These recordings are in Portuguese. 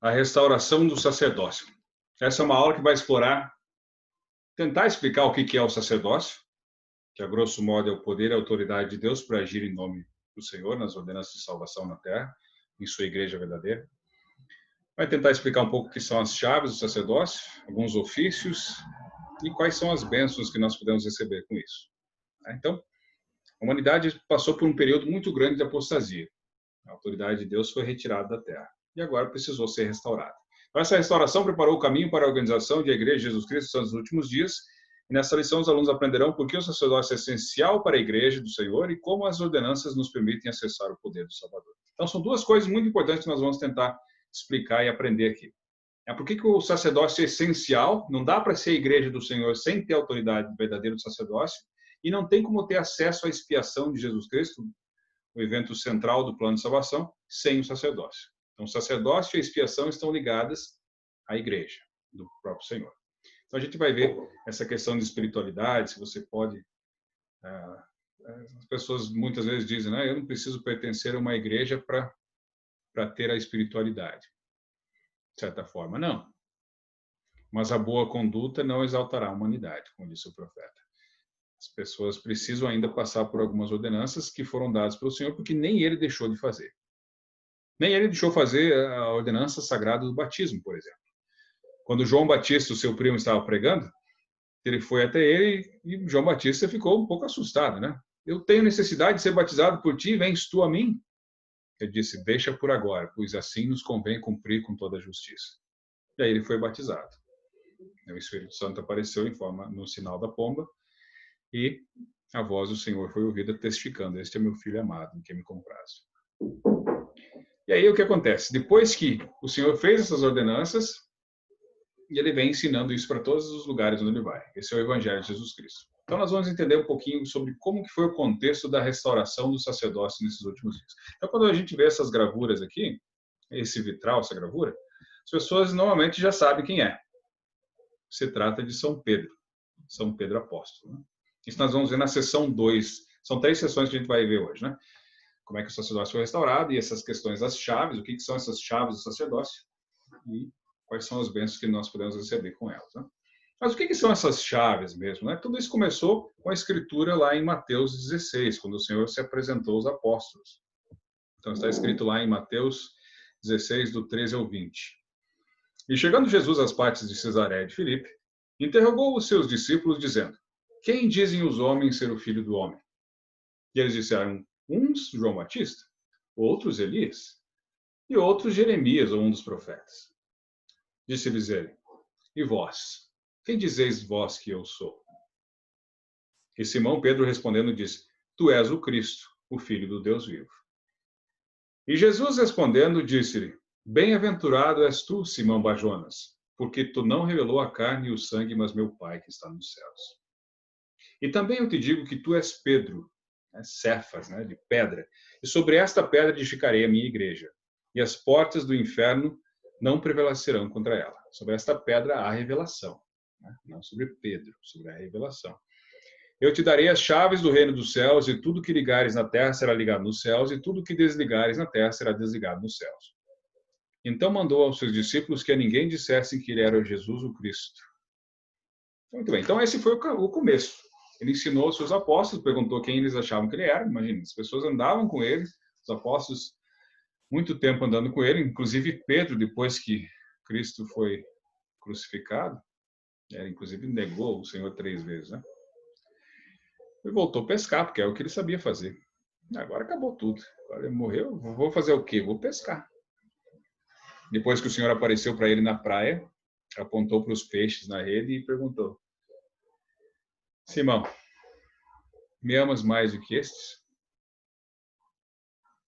A restauração do sacerdócio. Essa é uma aula que vai tentar explicar o que é o sacerdócio, que a grosso modo é o poder e a autoridade de Deus para agir em nome do Senhor nas ordenanças de salvação na terra, em sua igreja verdadeira. Vai tentar explicar um pouco o que são as chaves do sacerdócio, alguns ofícios e quais são as bênçãos que nós podemos receber com isso. Então, a humanidade passou por um período muito grande de apostasia. A autoridade de Deus foi retirada da terra e agora precisou ser restaurada. Então, essa restauração preparou o caminho para a organização de a Igreja de Jesus Cristo nos últimos dias. E nessa lição, os alunos aprenderão por que o sacerdócio é essencial para a Igreja do Senhor e como as ordenanças nos permitem acessar o poder do Salvador. Então, são duas coisas muito importantes que nós vamos tentar explicar e aprender aqui. Por que o sacerdócio é essencial? Não dá para ser a Igreja do Senhor sem ter a autoridade verdadeira do sacerdócio e não tem como ter acesso à expiação de Jesus Cristo, o evento central do plano de salvação, sem o sacerdócio. Então, o sacerdócio e a expiação estão ligadas à Igreja do próprio Senhor. Então, a gente vai ver essa questão de espiritualidade, se você pode... As pessoas muitas vezes dizem, eu não preciso pertencer a uma igreja para ter a espiritualidade. De certa forma, não. Mas a boa conduta não exaltará a humanidade, como disse o profeta. As pessoas precisam ainda passar por algumas ordenanças que foram dadas pelo Senhor, porque nem ele deixou de fazer. Nem ele deixou fazer a ordenança sagrada do batismo, por exemplo. Quando João Batista, o seu primo, estava pregando, ele foi até ele e João Batista ficou um pouco assustado, né? Eu tenho necessidade de ser batizado por ti, vens tu a mim? Ele disse, deixa por agora, pois assim nos convém cumprir com toda a justiça. E aí ele foi batizado. O Espírito Santo apareceu no sinal da pomba e a voz do Senhor foi ouvida testificando, este é meu filho amado, em quem me comprazo. E aí o que acontece? Depois que o Senhor fez essas ordenanças, e ele vem ensinando isso para todos os lugares onde ele vai. Esse é o Evangelho de Jesus Cristo. Então nós vamos entender um pouquinho sobre como que foi o contexto da restauração do sacerdócio nesses últimos dias. Então quando a gente vê essas gravuras aqui, esse vitral, essa gravura, as pessoas normalmente já sabem quem é. Se trata de São Pedro Apóstolo. Né? Isso nós vamos ver na sessão 2. São 3 sessões que a gente vai ver hoje, né? Como é que o sacerdócio foi restaurado e essas questões das chaves, o que são essas chaves do sacerdócio e quais são as bênçãos que nós podemos receber com elas. Né? Mas o que são essas chaves mesmo? Né? Tudo isso começou com a escritura lá em Mateus 16, quando o Senhor se apresentou aos apóstolos. Então está escrito lá em Mateus 16, do 13 ao 20. E chegando Jesus às partes de Cesareia de Filipe, interrogou os seus discípulos, dizendo, quem dizem os homens ser o filho do homem? E eles disseram, uns João Batista, outros Elias, e outros Jeremias, ou um dos profetas. Disse-lhes ele, e vós? Quem dizeis vós que eu sou? E Simão Pedro respondendo disse, tu és o Cristo, o Filho do Deus vivo. E Jesus respondendo disse-lhe, bem-aventurado és tu, Simão Bajonas, porque tu não revelou a carne e o sangue, mas meu Pai que está nos céus. E também eu te digo que tu és Pedro, Cefas, de pedra, e sobre esta pedra edificarei a minha igreja, e as portas do inferno não prevalecerão contra ela. Sobre esta pedra há revelação, não sobre Pedro, sobre a revelação. Eu te darei as chaves do reino dos céus, e tudo que ligares na terra será ligado nos céus, e tudo que desligares na terra será desligado nos céus. Então mandou aos seus discípulos que a ninguém dissessem que ele era Jesus o Cristo. Muito bem, então esse foi o começo. Ele ensinou aos seus apóstolos, perguntou quem eles achavam que ele era. Imagina, as pessoas andavam com ele, os apóstolos, muito tempo andando com ele, inclusive Pedro, depois que Cristo foi crucificado, inclusive negou o Senhor 3 vezes, né? E voltou a pescar, porque é o que ele sabia fazer. Agora acabou tudo. Agora ele morreu, vou fazer o quê? Vou pescar. Depois que o Senhor apareceu para ele na praia, apontou para os peixes na rede e perguntou, Simão, me amas mais do que estes?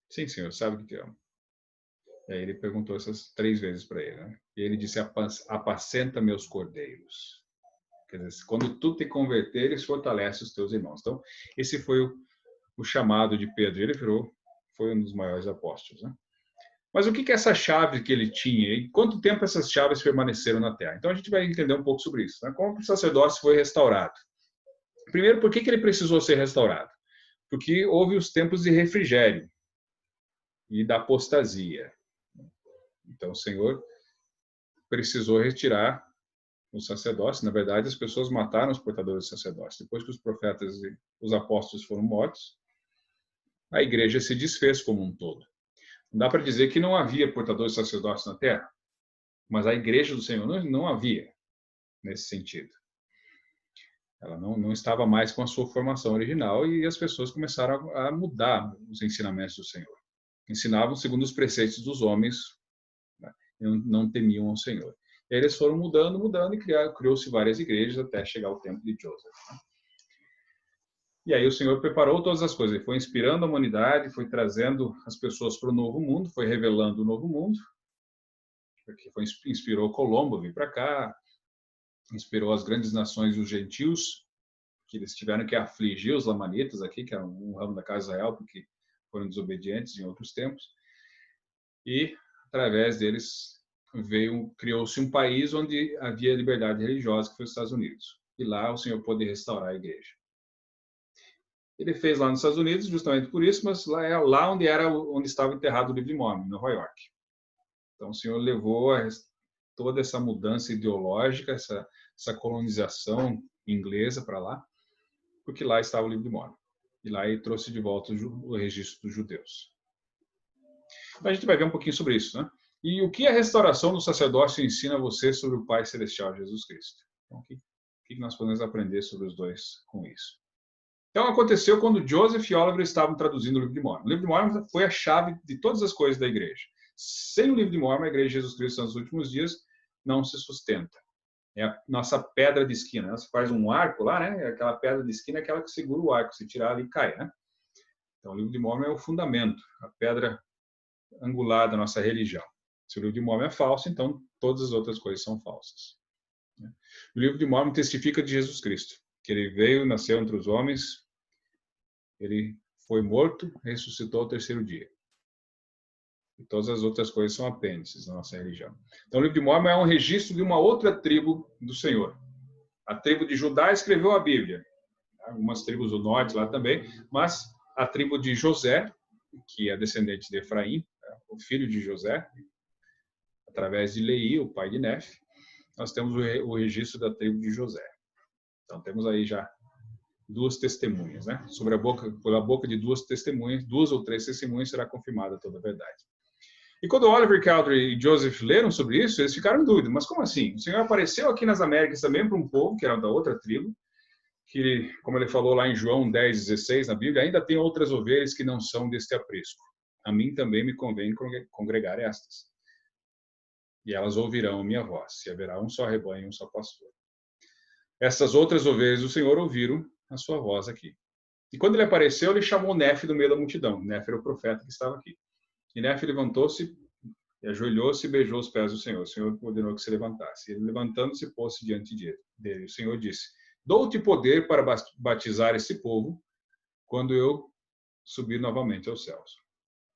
Sim, Senhor, sabe que te amo. E aí ele perguntou essas 3 vezes para ele, né? E ele disse, apacenta meus cordeiros. Quer dizer, quando tu te converteres, fortalece os teus irmãos. Então, esse foi o chamado de Pedro. Ele foi um dos maiores apóstolos, né? Mas o que é essa chave que ele tinha? E quanto tempo essas chaves permaneceram na terra? Então, a gente vai entender um pouco sobre isso, né? Como o sacerdócio foi restaurado. Primeiro, por que ele precisou ser restaurado? Porque houve os tempos de refrigério e da apostasia. Então, o Senhor precisou retirar os sacerdotes. Na verdade, as pessoas mataram os portadores de sacerdotes. Depois que os profetas e os apóstolos foram mortos, a igreja se desfez como um todo. Não dá para dizer que não havia portadores de sacerdotes na terra, mas a igreja do Senhor não havia nesse sentido. Ela não estava mais com a sua formação original e as pessoas começaram a mudar os ensinamentos do Senhor. Ensinavam segundo os preceitos dos homens, né? Não temiam ao Senhor. E aí eles foram mudando e criou-se várias igrejas até chegar ao tempo de Joseph. E aí o Senhor preparou todas as coisas. Ele foi inspirando a humanidade, foi trazendo as pessoas para o novo mundo, foi revelando o novo mundo. Porque inspirou Colombo a vir para cá, inspirou as grandes nações e os gentios, que eles tiveram que afligir os lamanitas aqui, que eram um ramo da casa de Israel, porque foram desobedientes em outros tempos. E através deles criou-se um país onde havia liberdade religiosa, que foi os Estados Unidos. E lá o Senhor pôde restaurar a igreja. Ele fez lá nos Estados Unidos justamente por isso, mas lá onde estava enterrado o livro de Mórmon, em Nova York. Então o Senhor levou toda essa mudança ideológica, essa colonização inglesa para lá, porque lá estava o livro de Mórmon. E lá ele trouxe de volta o registro dos judeus. Então a gente vai ver um pouquinho sobre isso, né? E o que a restauração do sacerdócio ensina a você sobre o Pai Celestial, Jesus Cristo? Então, o que nós podemos aprender sobre os dois com isso? Então, aconteceu quando Joseph e Oliver estavam traduzindo o livro de Mórmon. O livro de Mórmon foi a chave de todas as coisas da igreja. Sem o livro de Mórmon, a igreja de Jesus Cristo nos últimos dias não se sustenta. É a nossa pedra de esquina. Você faz um arco lá, né? Aquela pedra de esquina é aquela que segura o arco. Se tirar ali, cai, né? Então, o livro de Mórmon é o fundamento, a pedra angular da nossa religião. Se o livro de Mórmon é falso, então todas as outras coisas são falsas. O livro de Mórmon testifica de Jesus Cristo, que ele veio, nasceu entre os homens, ele foi morto, ressuscitou ao terceiro dia. E todas as outras coisas são apêndices da nossa religião. Então, o livro de Mórmon é um registro de uma outra tribo do Senhor. A tribo de Judá escreveu a Bíblia. Algumas tribos do norte lá também, mas a tribo de José, que é descendente de Efraim, o filho de José, através de Leí, o pai de Nef, nós temos o registro da tribo de José. Então, temos aí já duas testemunhas, né? Pela boca de duas testemunhas, duas ou três testemunhas, será confirmada toda a verdade. E quando Oliver Cowdery e Joseph leram sobre isso, eles ficaram em dúvida. Mas como assim? O Senhor apareceu aqui nas Américas também para um povo, que era da outra tribo, que, como ele falou lá em João 10:16 na Bíblia, ainda tem outras ovelhas que não são deste aprisco. A mim também me convém congregar estas. E elas ouvirão a minha voz, e haverá um só rebanho e um só pastor. Essas outras ovelhas do Senhor ouviram a sua voz aqui. E quando ele apareceu, ele chamou Nefe do meio da multidão. Nefe era o profeta que estava aqui. E Nefe levantou-se, e ajoelhou-se e beijou os pés do Senhor. O Senhor ordenou que se levantasse. Ele, levantando-se, pôs-se diante dele. O Senhor disse: dou-te poder para batizar esse povo quando eu subir novamente aos céus.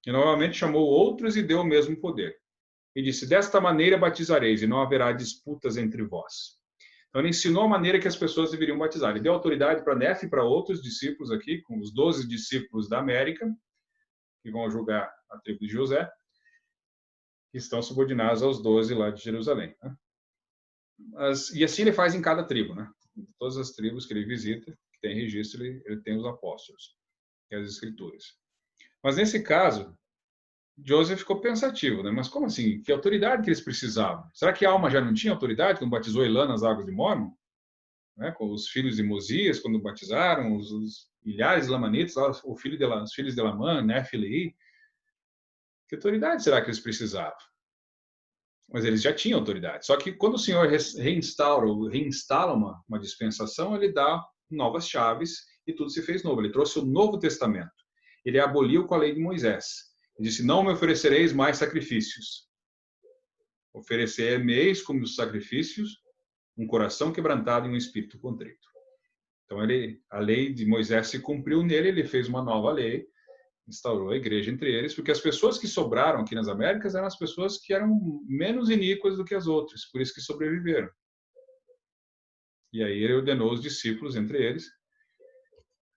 E novamente chamou outros e deu o mesmo poder. E disse: desta maneira batizareis, e não haverá disputas entre vós. Então, ele ensinou a maneira que as pessoas deveriam batizar. Ele deu autoridade para Nefe e para outros discípulos aqui, com os 12 discípulos da América, que vão julgar a tribo de José, que estão subordinados aos 12 lá de Jerusalém. Né? E assim ele faz em cada tribo. Né? Em todas as tribos que ele visita, que tem registro, ele tem os apóstolos, que é as escrituras. Mas nesse caso, Joseph ficou pensativo, né? Mas como assim? Que autoridade que eles precisavam? Será que Alma já não tinha autoridade quando batizou Elã nas águas de Mórmon? Né? Com os filhos de Mosias, quando batizaram, os milhares de lamanitas, os filhos de Lamã, Nefe e Leí. Que autoridade será que eles precisavam? Mas eles já tinham autoridade. Só que quando o Senhor reinstala uma dispensação, ele dá novas chaves e tudo se fez novo. Ele trouxe o Novo Testamento. Ele aboliu com a lei de Moisés. Ele disse: não me oferecereis mais sacrifícios. Oferecer-me-eis como os sacrifícios um coração quebrantado e um espírito contrito. Então, a lei de Moisés se cumpriu nele, ele fez uma nova lei, instaurou a igreja entre eles, porque as pessoas que sobraram aqui nas Américas eram as pessoas que eram menos iníquas do que as outras, por isso que sobreviveram. E aí ele ordenou os discípulos entre eles,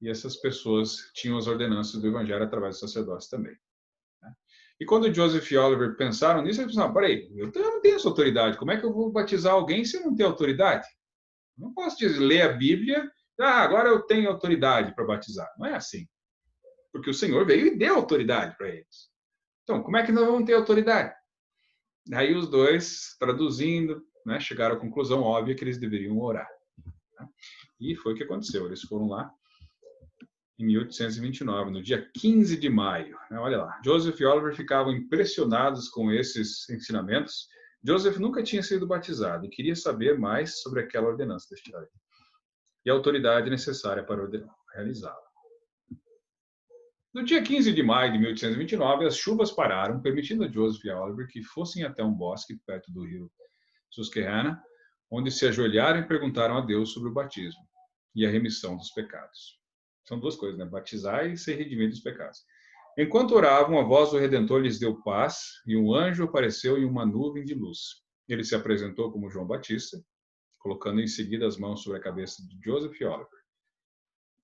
e essas pessoas tinham as ordenanças do evangelho através dos sacerdotes também. E quando Joseph e Oliver pensaram nisso, eles pensaram, peraí, eu não tenho essa autoridade, como é que eu vou batizar alguém se eu não tenho autoridade? Não posso dizer, ler a Bíblia, agora eu tenho autoridade para batizar. Não é assim. Porque o Senhor veio e deu autoridade para eles. Então, como é que nós vamos ter autoridade? Aí os dois, traduzindo, né, chegaram à conclusão óbvia que eles deveriam orar. Né? E foi o que aconteceu. Eles foram lá em 1829, no dia 15 de maio. Né, olha lá, Joseph e Oliver ficavam impressionados com esses ensinamentos. Joseph nunca tinha sido batizado e queria saber mais sobre aquela ordenança deste lei e a autoridade necessária para realizá-la. No dia 15 de maio de 1829, as chuvas pararam, permitindo a Joseph e a Oliver que fossem até um bosque perto do rio Susquehanna, onde se ajoelharam e perguntaram a Deus sobre o batismo e a remissão dos pecados. São duas coisas, né? Batizar e ser redimido dos pecados. Enquanto oravam, a voz do Redentor lhes deu paz e um anjo apareceu em uma nuvem de luz. Ele se apresentou como João Batista, colocando em seguida as mãos sobre a cabeça de Joseph e Oliver.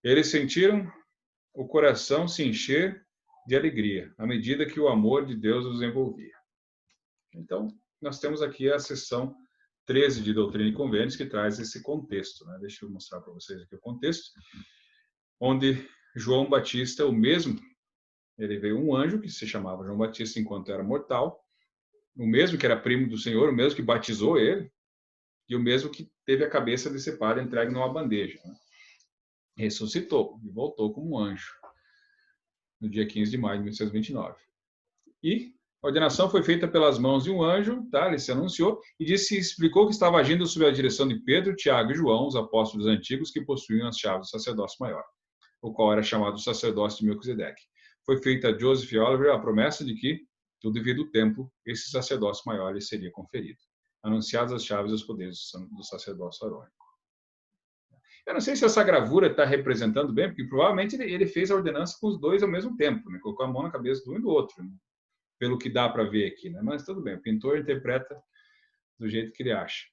Eles sentiram o coração se encher de alegria, à medida que o amor de Deus os envolvia. Então, nós temos aqui a seção 13 de Doutrina e Convênios, que traz esse contexto. Né? Deixa eu mostrar para vocês aqui o contexto, onde João Batista, o mesmo, ele veio um anjo que se chamava João Batista enquanto era mortal, o mesmo que era primo do Senhor, o mesmo que batizou ele, e o mesmo que teve a cabeça decepada entregue numa bandeja. Né? Ressuscitou e voltou como um anjo no dia 15 de maio de 1829. E a ordenação foi feita pelas mãos de um anjo, tá? Ele se anunciou e explicou que estava agindo sob a direção de Pedro, Tiago e João, os apóstolos antigos que possuíam as chaves do sacerdócio maior, o qual era chamado sacerdócio de Melquisedeque. Foi feita a Joseph e Oliver a promessa de que, no devido tempo, esse sacerdócio maior lhe seria conferido. Anunciadas as chaves e os poderes do sacerdócio arônico. Eu não sei se essa gravura está representando bem, porque provavelmente ele fez a ordenança com os dois ao mesmo tempo, né? Colocou a mão na cabeça do um e do outro, né? Pelo que dá para ver aqui, né? Mas tudo bem, o pintor interpreta do jeito que ele acha.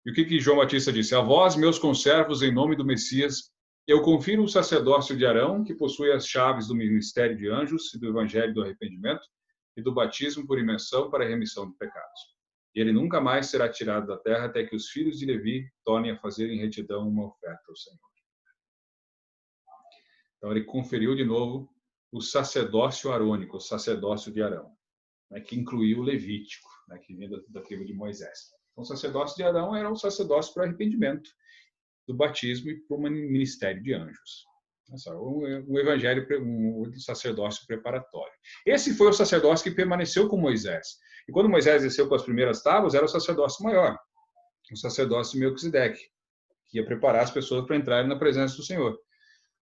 E o que João Batista disse? A vós, meus conservos, em nome do Messias, eu confiro o sacerdócio de Arão, que possui as chaves do ministério de anjos e do evangelho do arrependimento e do batismo por imersão para a remissão de pecados. E ele nunca mais será tirado da terra até que os filhos de Levi tornem a fazer em retidão uma oferta ao Senhor. Então ele conferiu de novo o sacerdócio arônico, o sacerdócio de Arão, né, que incluiu o levítico, né, que vinha da tribo de Moisés. Então o sacerdócio de Arão era um sacerdócio para o arrependimento, do batismo e para o ministério de anjos. Um evangelho, um sacerdócio preparatório. Esse foi o sacerdócio que permaneceu com Moisés. E quando Moisés desceu com as primeiras tábuas, era o sacerdócio maior, o sacerdócio de Melquisedeque, que ia preparar as pessoas para entrarem na presença do Senhor.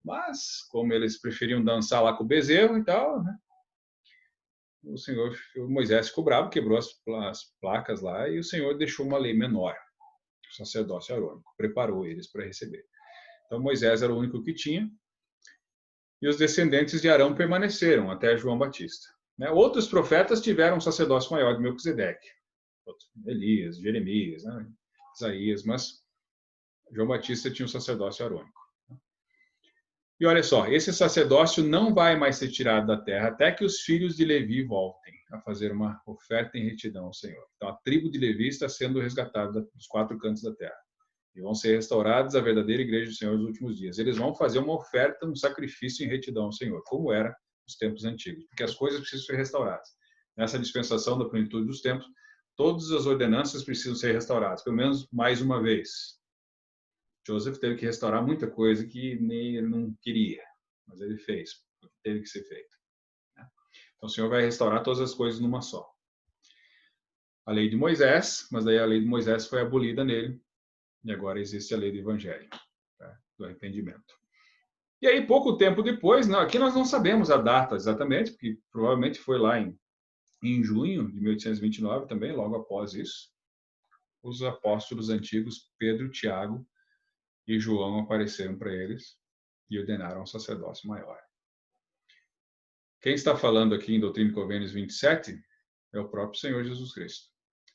Mas, como eles preferiam dançar lá com o bezerro e tal, né, o Moisés ficou bravo, quebrou as placas lá, e o Senhor deixou uma lei menor, o sacerdócio arônico, preparou eles para receber. Então Moisés era o único que tinha, e os descendentes de Arão permaneceram até João Batista. Né? Outros profetas tiveram um sacerdócio maior de Melquisedeque, Elias, Jeremias, né? Isaías, mas João Batista tinha um sacerdócio arônico. E olha só, esse sacerdócio não vai mais ser tirado da terra até que os filhos de Levi voltem a fazer uma oferta em retidão ao Senhor. Então a tribo de Levi está sendo resgatada dos quatro cantos da terra. E vão ser restaurados a verdadeira igreja do Senhor nos últimos dias. Eles vão fazer uma oferta, um sacrifício em retidão ao Senhor, como era nos tempos antigos, porque as coisas precisam ser restauradas. Nessa dispensação da plenitude dos tempos, todas as ordenanças precisam ser restauradas, pelo menos mais uma vez. Joseph teve que restaurar muita coisa que nem ele não queria, mas ele fez, porque teve que ser feito. Então o Senhor vai restaurar todas as coisas numa só. A lei de Moisés, mas daí a lei de Moisés foi abolida nele, e agora existe a lei do Evangelho, tá? Do arrependimento. E aí, pouco tempo depois, aqui nós não sabemos a data exatamente, porque provavelmente foi lá em junho de 1829, também, logo após isso, os apóstolos antigos, Pedro, Tiago e João, apareceram para eles e ordenaram um sacerdócio maior. Quem está falando aqui em Doutrina e Convênios 27 é o próprio Senhor Jesus Cristo.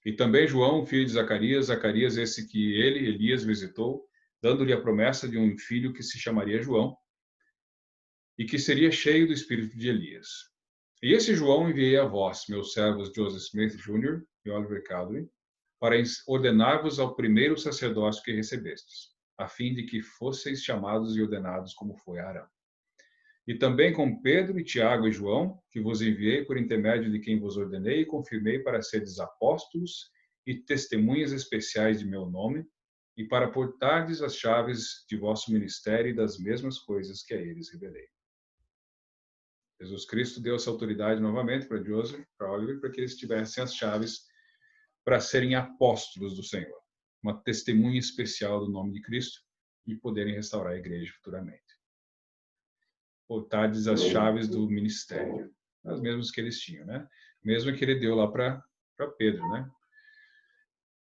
E também João, filho de Zacarias, Zacarias esse que ele, Elias, visitou, dando-lhe a promessa de um filho que se chamaria João e que seria cheio do espírito de Elias. E esse João enviei a vós, meus servos Joseph Smith Jr. e Oliver Cowdery, para ordenar-vos ao primeiro sacerdócio que recebestes, a fim de que fosseis chamados e ordenados como foi Arão. E também com Pedro, e Tiago e João, que vos enviei por intermédio de quem vos ordenei e confirmei para seres apóstolos e testemunhas especiais de meu nome, e para portardes as chaves de vosso ministério e das mesmas coisas que a eles revelei. Jesus Cristo deu essa autoridade novamente para Joseph, para Oliver, para que eles tivessem as chaves para serem apóstolos do Senhor, uma testemunha especial do nome de Cristo e poderem restaurar a igreja futuramente. Portardes as chaves do ministério, as mesmas que eles tinham, né? Mesmo que ele deu lá para Pedro, né?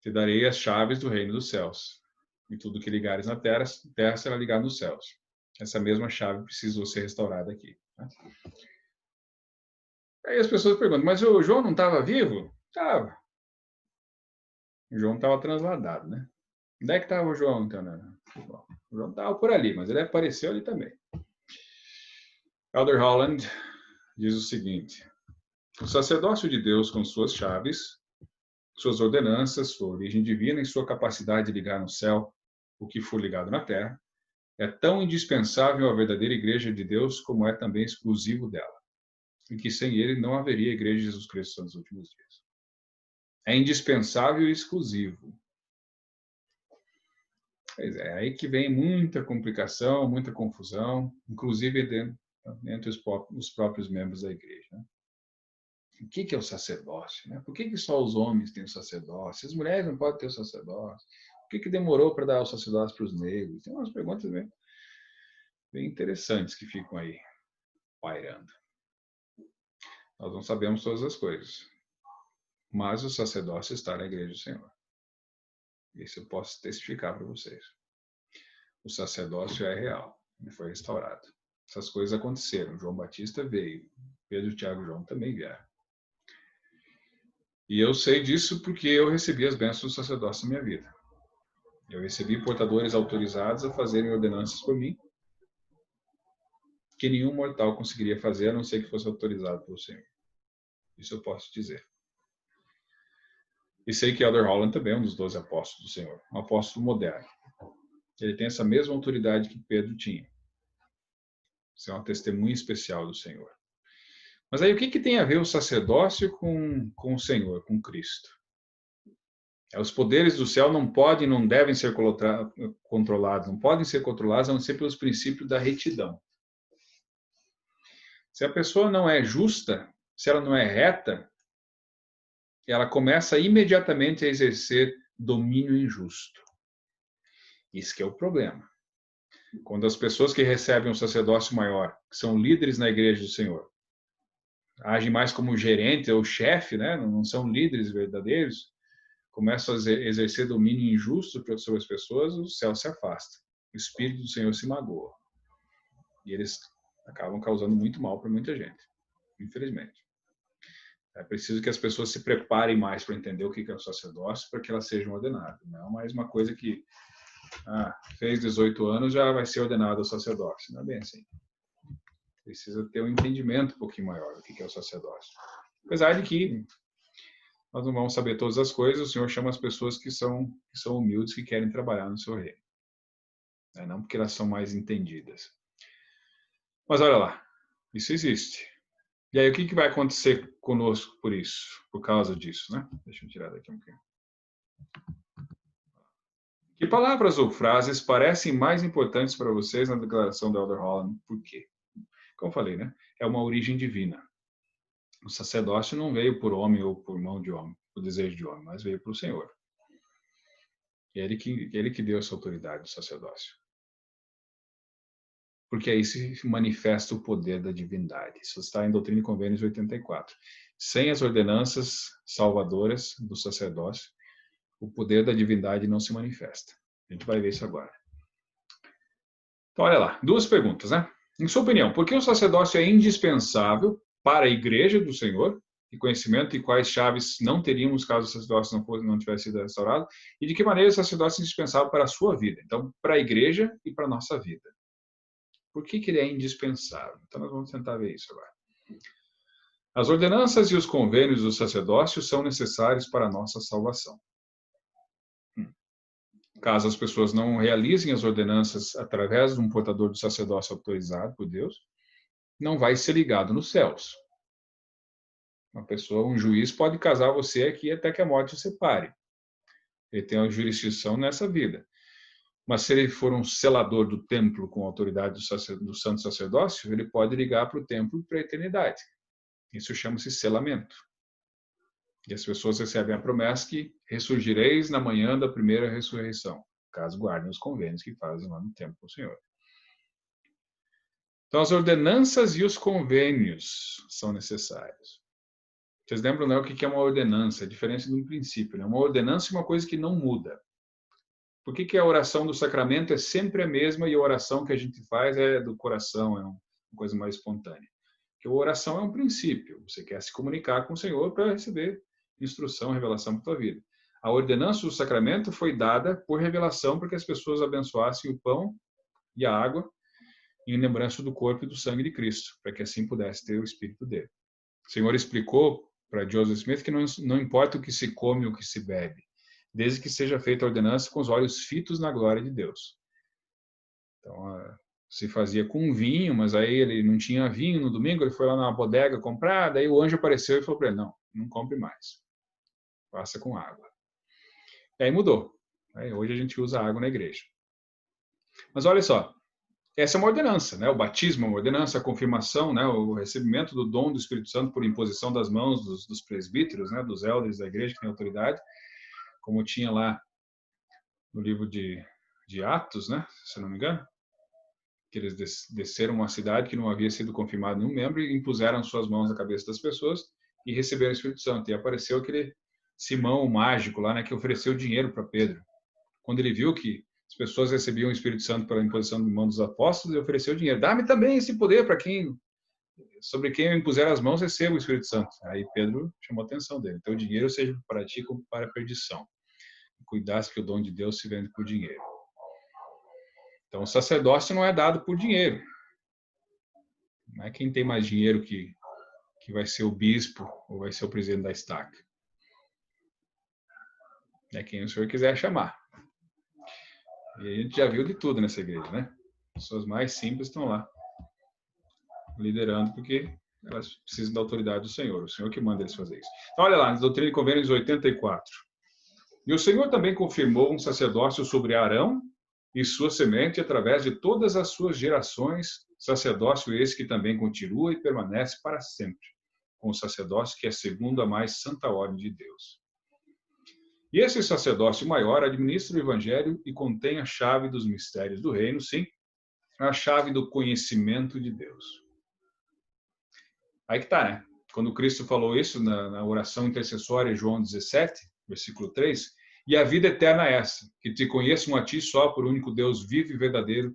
Te darei as chaves do reino dos céus. E tudo que ligares na terra será ligado nos céus. Essa mesma chave precisou ser restaurada aqui. Né? Aí as pessoas perguntam, mas o João não estava vivo? Estava. O João estava transladado, né? Onde é que estava o João, então? Né? O João estava por ali, mas ele apareceu ali também. Elder Holland diz o seguinte: o sacerdócio de Deus com suas chaves, suas ordenanças, sua origem divina e sua capacidade de ligar no céu o que for ligado na terra, é tão indispensável à verdadeira igreja de Deus como é também exclusivo dela, e que sem ele não haveria igreja de Jesus Cristo nos últimos dias. É indispensável e exclusivo. Pois é, aí que vem muita complicação, muita confusão, inclusive entre os próprios membros da igreja. Né? O que é o sacerdócio? Né? Por que só os homens têm o sacerdócio? As mulheres não podem ter o sacerdócio? Por que demorou para dar o sacerdócio para os negros? Tem umas perguntas bem interessantes que ficam aí pairando. Nós não sabemos todas as coisas, mas o sacerdócio está na igreja do Senhor. Isso eu posso testificar para vocês. O sacerdócio é real, ele foi restaurado. Essas coisas aconteceram. João Batista veio, Pedro, Tiago e João também vieram. E eu sei disso porque eu recebi as bênçãos do sacerdócio na minha vida. Eu recebi portadores autorizados a fazerem ordenanças por mim, que nenhum mortal conseguiria fazer, a não ser que fosse autorizado pelo Senhor. Isso eu posso dizer. E sei que Elder Holland também é um dos 12 apóstolos do Senhor, um apóstolo moderno. Ele tem essa mesma autoridade que Pedro tinha. Isso é uma testemunha especial do Senhor. Mas aí o que tem a ver o sacerdócio com o Senhor, com Cristo? Os poderes do céu não podem, não devem ser controlados, não podem ser controlados a não ser pelos princípios da retidão. Se a pessoa não é justa, se ela não é reta, ela começa imediatamente a exercer domínio injusto. Isso que é o problema. Quando as pessoas que recebem um sacerdócio maior, que são líderes na igreja do Senhor, agem mais como gerente ou chefe, né? Não são líderes verdadeiros, começam a exercer domínio injusto sobre as pessoas, o céu se afasta. O Espírito do Senhor se magoa. E eles acabam causando muito mal para muita gente, infelizmente. É preciso que as pessoas se preparem mais para entender o que é o sacerdócio, para que elas sejam ordenadas. Não é mais uma coisa que fez 18 anos, já vai ser ordenado ao sacerdócio. Não é bem assim. Precisa ter um entendimento um pouquinho maior do que é o sacerdócio. Apesar de que nós não vamos saber todas as coisas, o Senhor chama as pessoas que são humildes, que querem trabalhar no seu reino. Não porque elas são mais entendidas. Mas olha lá, isso existe. E aí o que vai acontecer conosco por isso, por causa disso, né? Deixa eu tirar daqui um pouquinho. Que palavras ou frases parecem mais importantes para vocês na declaração do Elder Holland? Por quê? Como eu falei, né? É uma origem divina. O sacerdócio não veio por homem ou por mão de homem, por desejo de homem, mas veio para o Senhor. E é ele que deu essa autoridade do sacerdócio. Porque aí se manifesta o poder da divindade. Isso está em Doutrina e Convênios 84. Sem as ordenanças salvadoras do sacerdócio, o poder da divindade não se manifesta. A gente vai ver isso agora. Então, olha lá, duas perguntas, né? Em sua opinião, por que o sacerdócio é indispensável para a igreja do Senhor? E conhecimento e quais chaves não teríamos caso o sacerdócio não tivesse sido restaurado? E de que maneira o sacerdócio é indispensável para a sua vida? Então, para a igreja e para a nossa vida. Por que ele é indispensável? Então, nós vamos tentar ver isso agora. As ordenanças e os convênios do sacerdócio são necessários para a nossa salvação. Caso as pessoas não realizem as ordenanças através de um portador do sacerdócio autorizado por Deus, não vai ser ligado nos céus. Uma pessoa, um juiz pode casar você aqui até que a morte o separe. Ele tem a jurisdição nessa vida. Mas se ele for um selador do templo com autoridade do santo sacerdócio, ele pode ligar para o templo para a eternidade. Isso chama-se selamento. E as pessoas recebem a promessa que ressurgireis na manhã da primeira ressurreição, caso guardem os convênios que fazem lá no templo do Senhor. Então, as ordenanças e os convênios são necessários. Vocês lembram, né, o que é uma ordenança? É diferente de um princípio. Né? Uma ordenança é uma coisa que não muda. Por que a oração do sacramento é sempre a mesma e a oração que a gente faz é do coração, é uma coisa mais espontânea? Porque a oração é um princípio. Você quer se comunicar com o Senhor para receber instrução, revelação para a tua vida. A ordenança do sacramento foi dada por revelação para que as pessoas abençoassem o pão e a água em lembrança do corpo e do sangue de Cristo, para que assim pudesse ter o Espírito dele. O Senhor explicou para Joseph Smith que não importa o que se come ou o que se bebe, desde que seja feita a ordenança com os olhos fitos na glória de Deus. Então, se fazia com vinho, mas aí ele não tinha vinho no domingo, ele foi lá na bodega comprar, daí o anjo apareceu e falou para ele, não compre mais, faça com água. E aí mudou. Aí, hoje a gente usa água na igreja. Mas olha só, essa é uma ordenança, né? O batismo é uma ordenança, a confirmação, né? O recebimento do dom do Espírito Santo por imposição das mãos dos presbíteros, né? Dos elders da igreja que tem autoridade, como tinha lá no livro de Atos, né? Se não me engano, que eles desceram uma cidade que não havia sido confirmado nenhum membro e impuseram suas mãos na cabeça das pessoas e receberam o Espírito Santo. E apareceu aquele Simão, o mágico lá, né? Que ofereceu dinheiro para Pedro. Quando ele viu que as pessoas recebiam o Espírito Santo pela imposição de mão dos apóstolos, ele ofereceu dinheiro. Dá-me também esse poder para sobre quem eu impuser as mãos, receba o Espírito Santo. Aí Pedro chamou a atenção dele. Então, o dinheiro seja para ti como para a perdição. Cuidasse que o dom de Deus se vende por dinheiro. Então, o sacerdócio não é dado por dinheiro. Não é quem tem mais dinheiro que vai ser o bispo ou vai ser o presidente da estaca. É quem o senhor quiser chamar. E a gente já viu de tudo nessa igreja, né? Pessoas mais simples estão lá, liderando, porque elas precisam da autoridade do Senhor. O Senhor que manda eles fazer isso. Então, olha lá, na Doutrina e Convênios 84. E o Senhor também confirmou um sacerdócio sobre Arão e sua semente através de todas as suas gerações, sacerdócio esse que também continua e permanece para sempre, com o sacerdócio que é segundo a mais santa ordem de Deus. E esse sacerdócio maior administra o evangelho e contém a chave dos mistérios do reino, sim, a chave do conhecimento de Deus. Aí que tá, né? Quando Cristo falou isso na oração intercessória, João 17, versículo 3, e a vida eterna é essa, que te conheçam a ti só por único Deus vivo e verdadeiro,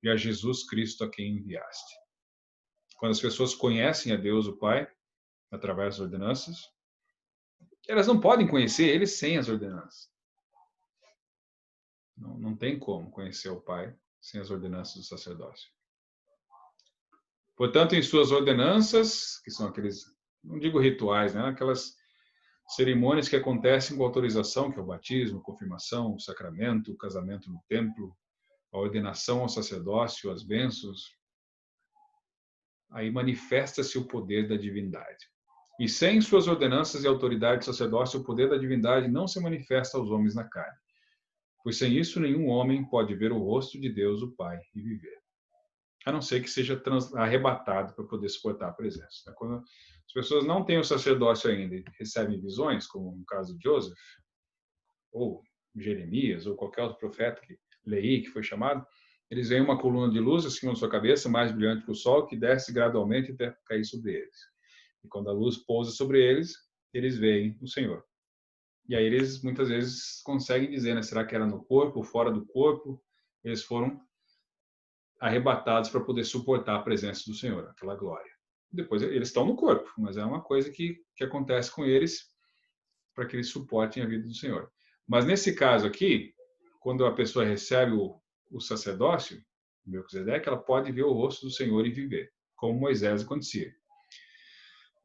e a Jesus Cristo a quem enviaste. Quando as pessoas conhecem a Deus, o Pai, através das ordenanças, elas não podem conhecer Ele sem as ordenanças. Não tem como conhecer o Pai sem as ordenanças do sacerdócio. Portanto, em suas ordenanças, que são aqueles, não digo rituais, né? Aquelas cerimônias que acontecem com autorização, que é o batismo, a confirmação, o sacramento, o casamento no templo, a ordenação ao sacerdócio, as bênçãos, aí manifesta-se o poder da divindade. E sem suas ordenanças e autoridade do sacerdócio, o poder da divindade não se manifesta aos homens na carne. Pois sem isso nenhum homem pode ver o rosto de Deus, o Pai, e viver. A não ser que seja arrebatado para poder suportar a presença. Quando as pessoas não têm o sacerdócio ainda e recebem visões, como no caso de Joseph, ou Jeremias, ou qualquer outro profeta, Leí, que foi chamado, eles veem uma coluna de luz acima da sua cabeça, mais brilhante que o sol, que desce gradualmente até cair sobre eles. E quando a luz pousa sobre eles, eles veem o Senhor. E aí eles muitas vezes conseguem dizer, né, será que era no corpo, fora do corpo? Eles foram arrebatados para poder suportar a presença do Senhor, aquela glória. Depois eles estão no corpo, mas é uma coisa que acontece com eles para que eles suportem a vida do Senhor. Mas nesse caso aqui, quando a pessoa recebe o sacerdócio, Melquisedeque, ela pode ver o rosto do Senhor e viver, como Moisés acontecia.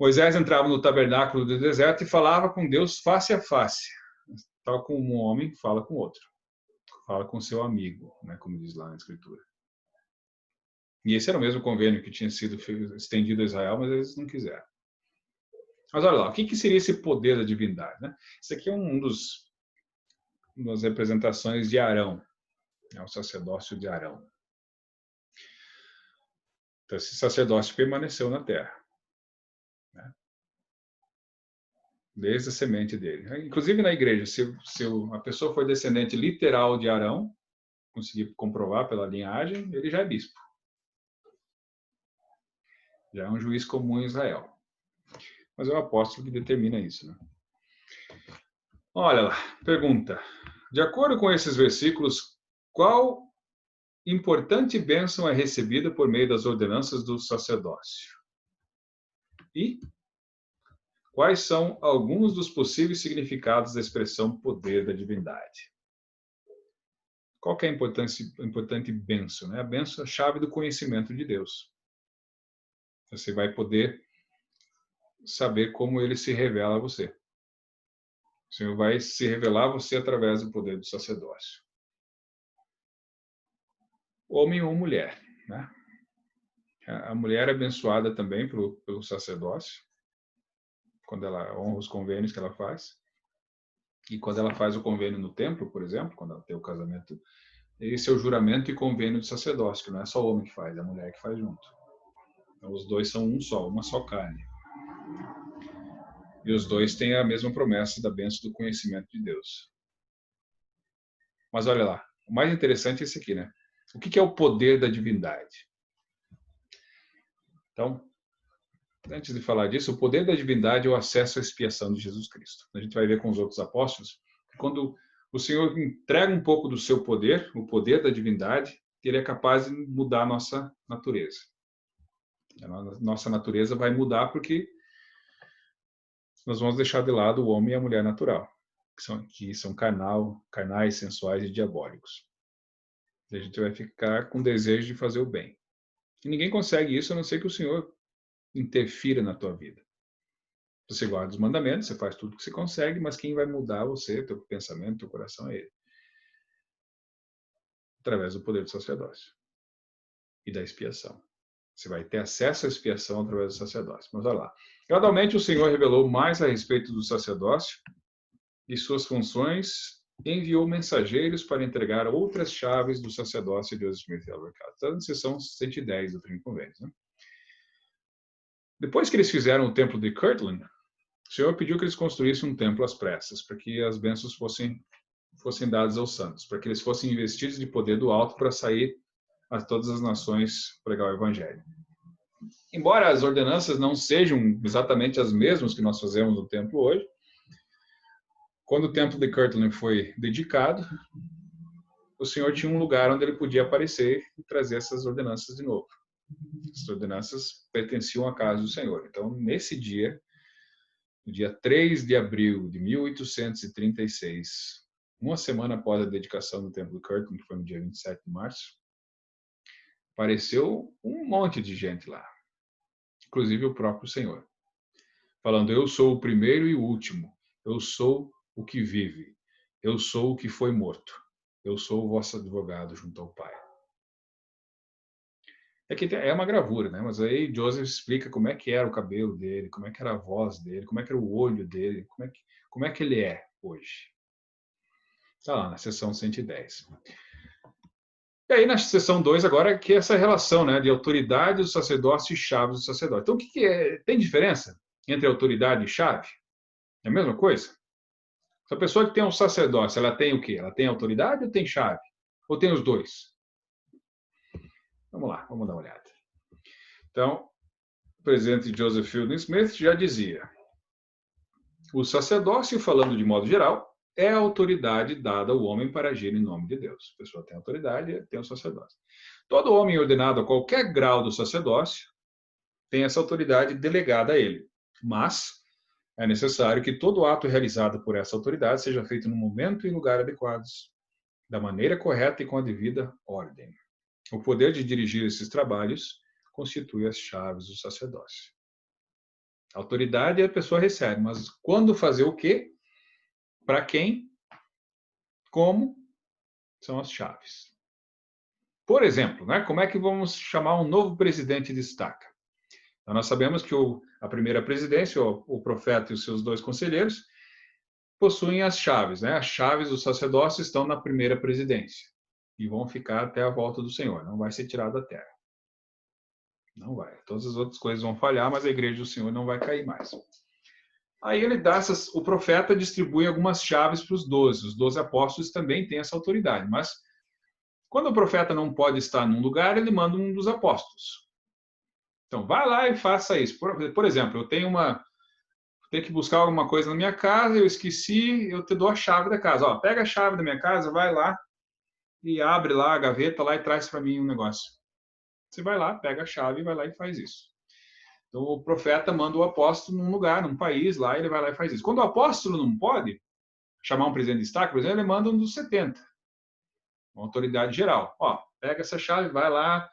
Moisés entrava no tabernáculo do deserto e falava com Deus face a face, tal como um homem fala com outro, fala com seu amigo, né, como diz lá na Escritura. E esse era o mesmo convênio que tinha sido estendido a Israel, mas eles não quiseram. Mas olha lá, o que seria esse poder da divindade? Né? Isso aqui é uma das representações de Arão, o sacerdócio de Arão. Então, esse sacerdócio permaneceu na terra, né? Desde a semente dele. Inclusive na igreja, se a pessoa for descendente literal de Arão, conseguir comprovar pela linhagem, ele já é bispo. Já é um juiz comum em Israel. Mas é o apóstolo que determina isso, né? Olha lá, pergunta. De acordo com esses versículos, qual importante bênção é recebida por meio das ordenanças do sacerdócio? E quais são alguns dos possíveis significados da expressão poder da divindade? Qual que é a importante bênção? Né? A bênção é a chave do conhecimento de Deus. Você vai poder saber como ele se revela a você. O Senhor vai se revelar a você através do poder do sacerdócio. Homem ou mulher, né? A mulher é abençoada também pelo sacerdócio, quando ela honra os convênios que ela faz. E quando ela faz o convênio no templo, por exemplo, quando ela tem o casamento, esse é o juramento e convênio do sacerdócio, que não é só o homem que faz, é a mulher que faz junto. Então, os dois são um só, uma só carne. E os dois têm a mesma promessa da bênção do conhecimento de Deus. Mas olha lá, o mais interessante é esse aqui, né? O que é o poder da divindade? Então, antes de falar disso, o poder da divindade é o acesso à expiação de Jesus Cristo. A gente vai ver com os outros apóstolos, que quando o Senhor entrega um pouco do seu poder, o poder da divindade, ele é capaz de mudar a nossa natureza. A nossa natureza vai mudar porque nós vamos deixar de lado o homem e a mulher natural, que são carnais, sensuais e diabólicos. E a gente vai ficar com desejo de fazer o bem. E ninguém consegue isso a não ser que o Senhor interfira na tua vida. Você guarda os mandamentos, você faz tudo que você consegue, mas quem vai mudar você, teu pensamento, teu coração é Ele. Através do poder do sacerdócio e da expiação. Você vai ter acesso à expiação através do sacerdócio. Mas olha lá. Gradualmente o Senhor revelou mais a respeito do sacerdócio e suas funções, enviou mensageiros para entregar outras chaves do sacerdócio de Joseph Smith e Albert Cass. Está na seção 110 do Trinco Convênios, né? Depois que eles fizeram o templo de Kirtland, o Senhor pediu que eles construíssem um templo às pressas, para que as bênçãos fossem dadas aos santos, para que eles fossem investidos de poder do alto para sair a todas as nações pregar o evangelho. Embora as ordenanças não sejam exatamente as mesmas que nós fazemos no templo hoje, quando o templo de Kirtland foi dedicado, o Senhor tinha um lugar onde ele podia aparecer e trazer essas ordenanças de novo. Essas ordenanças pertenciam à casa do Senhor. Então, nesse dia, no dia 3 de abril de 1836, uma semana após a dedicação do templo de Kirtland, que foi no dia 27 de março, apareceu um monte de gente lá, inclusive o próprio Senhor, falando: eu sou o primeiro e o último, eu sou o que vive, eu sou o que foi morto, eu sou o vosso advogado junto ao Pai. Aqui é uma gravura, né? Mas aí Joseph explica como é que era o cabelo dele, como é que era a voz dele, como é que era o olho dele, como é que ele é hoje. Está lá na seção 110. E aí na seção 2 agora, que é essa relação, né, de autoridade do sacerdócio e chaves do sacerdote. Então o que é? Tem diferença entre autoridade e chave? É a mesma coisa? Se a pessoa que tem um sacerdócio, ela tem o quê? Ela tem autoridade ou tem chave? Ou tem os dois? Vamos lá, vamos dar uma olhada. Então, o presidente Joseph Fielding Smith já dizia: o sacerdócio, falando de modo geral, é a autoridade dada ao homem para agir em nome de Deus. A pessoa tem autoridade, tem o sacerdócio. Todo homem ordenado a qualquer grau do sacerdócio tem essa autoridade delegada a ele. Mas é necessário que todo ato realizado por essa autoridade seja feito no momento e lugar adequados, da maneira correta e com a devida ordem. O poder de dirigir esses trabalhos constitui as chaves do sacerdócio. A autoridade a pessoa recebe, mas quando fazer o quê? Para quem? Como? São as chaves. Por exemplo, né, como é que vamos chamar um novo presidente de estaca? Então, nós sabemos que a primeira presidência, o profeta e os seus 2 conselheiros, possuem as chaves. Né? As chaves do sacerdócio estão na primeira presidência e vão ficar até a volta do Senhor. Não vai ser tirado da terra. Não vai. Todas as outras coisas vão falhar, mas a igreja do Senhor não vai cair mais. Aí ele dá o profeta distribui algumas chaves para os 12. Os 12 apóstolos também têm essa autoridade, mas quando o profeta não pode estar num lugar, ele manda um dos apóstolos. Então, vai lá e faça isso. Por exemplo, eu tenho que buscar alguma coisa na minha casa, eu esqueci, eu te dou a chave da casa. Ó, pega a chave da minha casa, vai lá e abre lá a gaveta lá e traz para mim um negócio. Você vai lá, pega a chave, vai lá e faz isso. Então, o profeta manda o apóstolo num lugar, num país lá, ele vai lá e faz isso. Quando o apóstolo não pode chamar um presidente de estaca, por exemplo, ele manda um dos 70, uma autoridade geral. Ó, pega essa chave, vai lá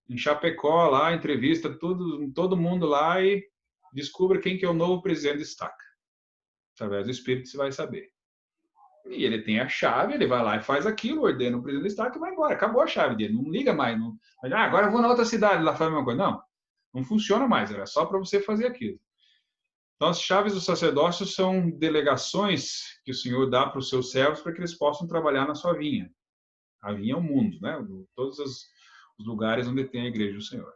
em Chapecó, lá, entrevista todo mundo lá e descubra quem que é o novo presidente de estaca. Através do Espírito você vai saber. E ele tem a chave, ele vai lá e faz aquilo, ordena o presidente de estaca e vai embora. Acabou a chave dele, não liga mais. Não, agora eu vou na outra cidade lá fazer a mesma coisa. Não, não funciona mais, era só para você fazer aquilo. Então, as chaves do sacerdócio são delegações que o Senhor dá para os seus servos para que eles possam trabalhar na sua vinha. A vinha é o mundo, né? Todos os lugares onde tem a igreja do Senhor.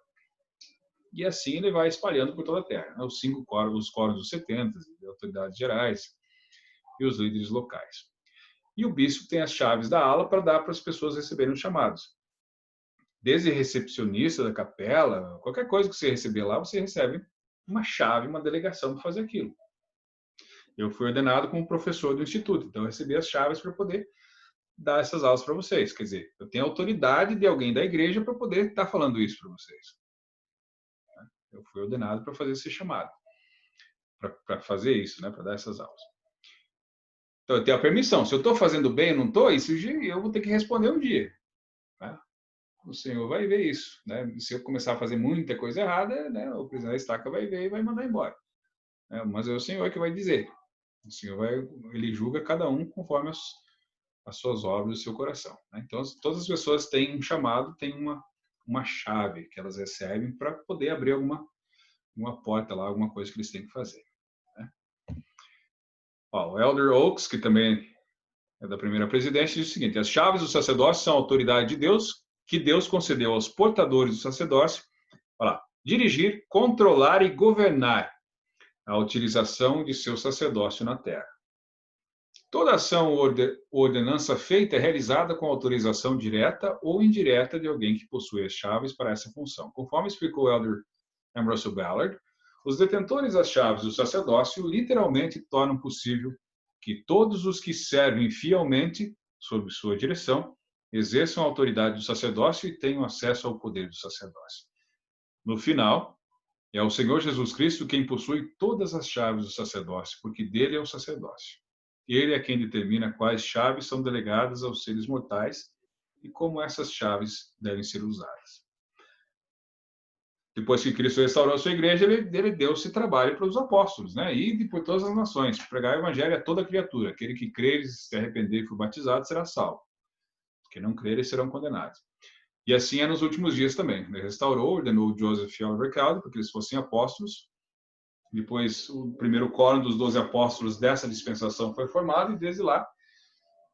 E assim ele vai espalhando por toda a terra. Né? Os 5 coros, os coros dos 70, as autoridades gerais e os líderes locais. E o bispo tem as chaves da ala para dar para as pessoas receberem os chamados. Desde recepcionista da capela, qualquer coisa que você receber lá, você recebe uma chave, uma delegação para fazer aquilo. Eu fui ordenado como professor do instituto, então eu recebi as chaves para poder dar essas aulas para vocês. Quer dizer, eu tenho autoridade de alguém da igreja para poder estar falando isso para vocês. Eu fui ordenado para fazer esse chamado, para fazer isso, né, para dar essas aulas. Então, eu tenho a permissão. Se eu estou fazendo bem ou não estou, isso eu vou ter que responder um dia. Né? O Senhor vai ver isso. Né? Se eu começar a fazer muita coisa errada, né, o presidente da estaca vai ver e vai mandar embora. Mas é o Senhor que vai dizer. O Senhor ele julga cada um conforme as suas obras e o seu coração. Né? Então, todas as pessoas têm um chamado, têm uma chave que elas recebem para poder abrir uma porta lá, alguma coisa que eles têm que fazer. Né? Ó, o Elder Oaks, que também é da primeira presidência, diz o seguinte: as chaves do sacerdócio são a autoridade de Deus, que Deus concedeu aos portadores do sacerdócio para dirigir, controlar e governar a utilização de seu sacerdócio na terra. Toda ação ou ordenança feita é realizada com autorização direta ou indireta de alguém que possui as chaves para essa função. Conforme explicou o Elder Ambrose Ballard, os detentores das chaves do sacerdócio literalmente tornam possível que todos os que servem fielmente, sob sua direção, exerçam a autoridade do sacerdócio e tenham acesso ao poder do sacerdócio. No final, é o Senhor Jesus Cristo quem possui todas as chaves do sacerdócio, porque dele é o sacerdócio. Ele é quem determina quais chaves são delegadas aos seres mortais e como essas chaves devem ser usadas. Depois que Cristo restaurou a sua igreja, ele deu esse trabalho para os apóstolos, né? E por todas as nações, pregar o evangelho a toda criatura. Aquele que crer e se arrepender e for batizado será salvo. Os que não crerem serão condenados. E assim é nos últimos dias também. Ele restaurou, ordenou Joseph e Oliver Cowdery para que eles fossem apóstolos. Depois, o primeiro quórum dos 12 apóstolos dessa dispensação foi formado e desde lá,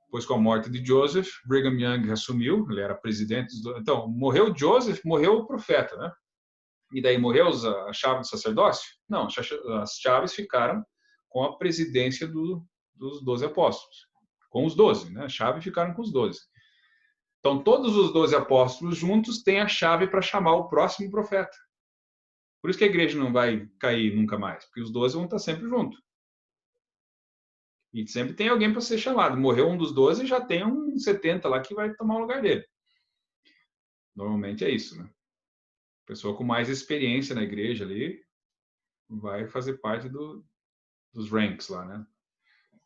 depois com a morte de Joseph, Brigham Young assumiu, ele era presidente. Então, morreu Joseph, morreu o profeta, né? E daí morreu a chave do sacerdócio? Não, as chaves ficaram com a presidência dos 12 apóstolos. Com os 12, né? A chave ficaram com os 12. Então, todos os 12 apóstolos juntos têm a chave para chamar o próximo profeta. Por isso que a igreja não vai cair nunca mais, porque os 12 vão estar sempre juntos. E sempre tem alguém para ser chamado. Morreu um dos 12 e já tem um 70 lá que vai tomar o lugar dele. Normalmente é isso, né? Pessoa com mais experiência na igreja ali vai fazer parte dos ranks lá, né?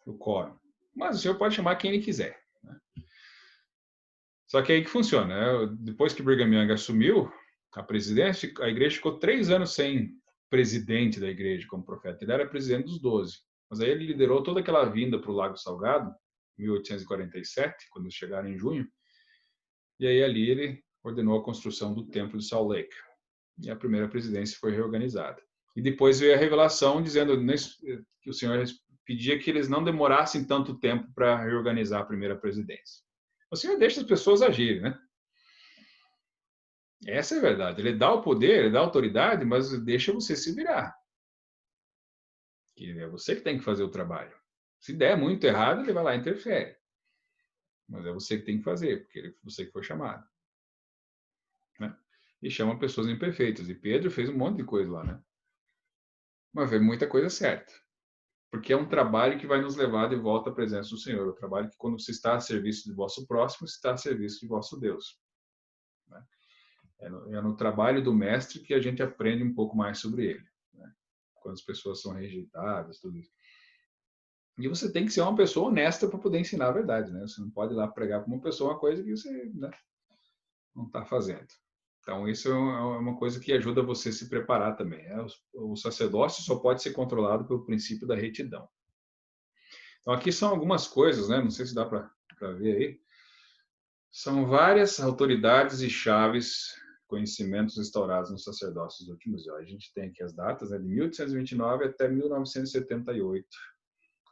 Do quórum. Mas o senhor pode chamar quem ele quiser. Né? Só que é aí que funciona. Né? Depois que Brigham Young assumiu a presidência, a igreja ficou 3 anos sem presidente da igreja como profeta, ele era presidente dos 12. Mas aí ele liderou toda aquela vinda para o Lago Salgado, 1847, quando eles chegaram em junho, e aí ali ele ordenou a construção do Templo de Salt Lake. E a primeira presidência foi reorganizada. E depois veio a revelação dizendo que o Senhor pedia que eles não demorassem tanto tempo para reorganizar a primeira presidência. O Senhor deixa as pessoas agirem, né? Essa é a verdade. Ele dá o poder, ele dá a autoridade, mas deixa você se virar. Que é você que tem que fazer o trabalho. Se der muito errado, ele vai lá e interfere. Mas é você que tem que fazer, porque é você que foi chamado. Né? E chama pessoas imperfeitas. E Pedro fez um monte de coisa lá, né? Mas fez muita coisa certa. Porque é um trabalho que vai nos levar de volta à presença do Senhor. O trabalho que, quando você está a serviço do vosso próximo, está a serviço de vosso Deus. Né? É no trabalho do mestre que a gente aprende um pouco mais sobre ele. Né? Quando as pessoas são rejeitadas, tudo isso. E você tem que ser uma pessoa honesta para poder ensinar a verdade. Né? Você não pode ir lá pregar para uma pessoa uma coisa que você, né, não está fazendo. Então, isso é uma coisa que ajuda você a se preparar também. Né? O sacerdócio só pode ser controlado pelo princípio da retidão. Então, aqui são algumas coisas, né? Não sei se dá para ver aí. São várias autoridades e chaves, conhecimentos instaurados no sacerdócio dos últimos dias. A gente tem aqui as datas, né, de 1829 até 1978,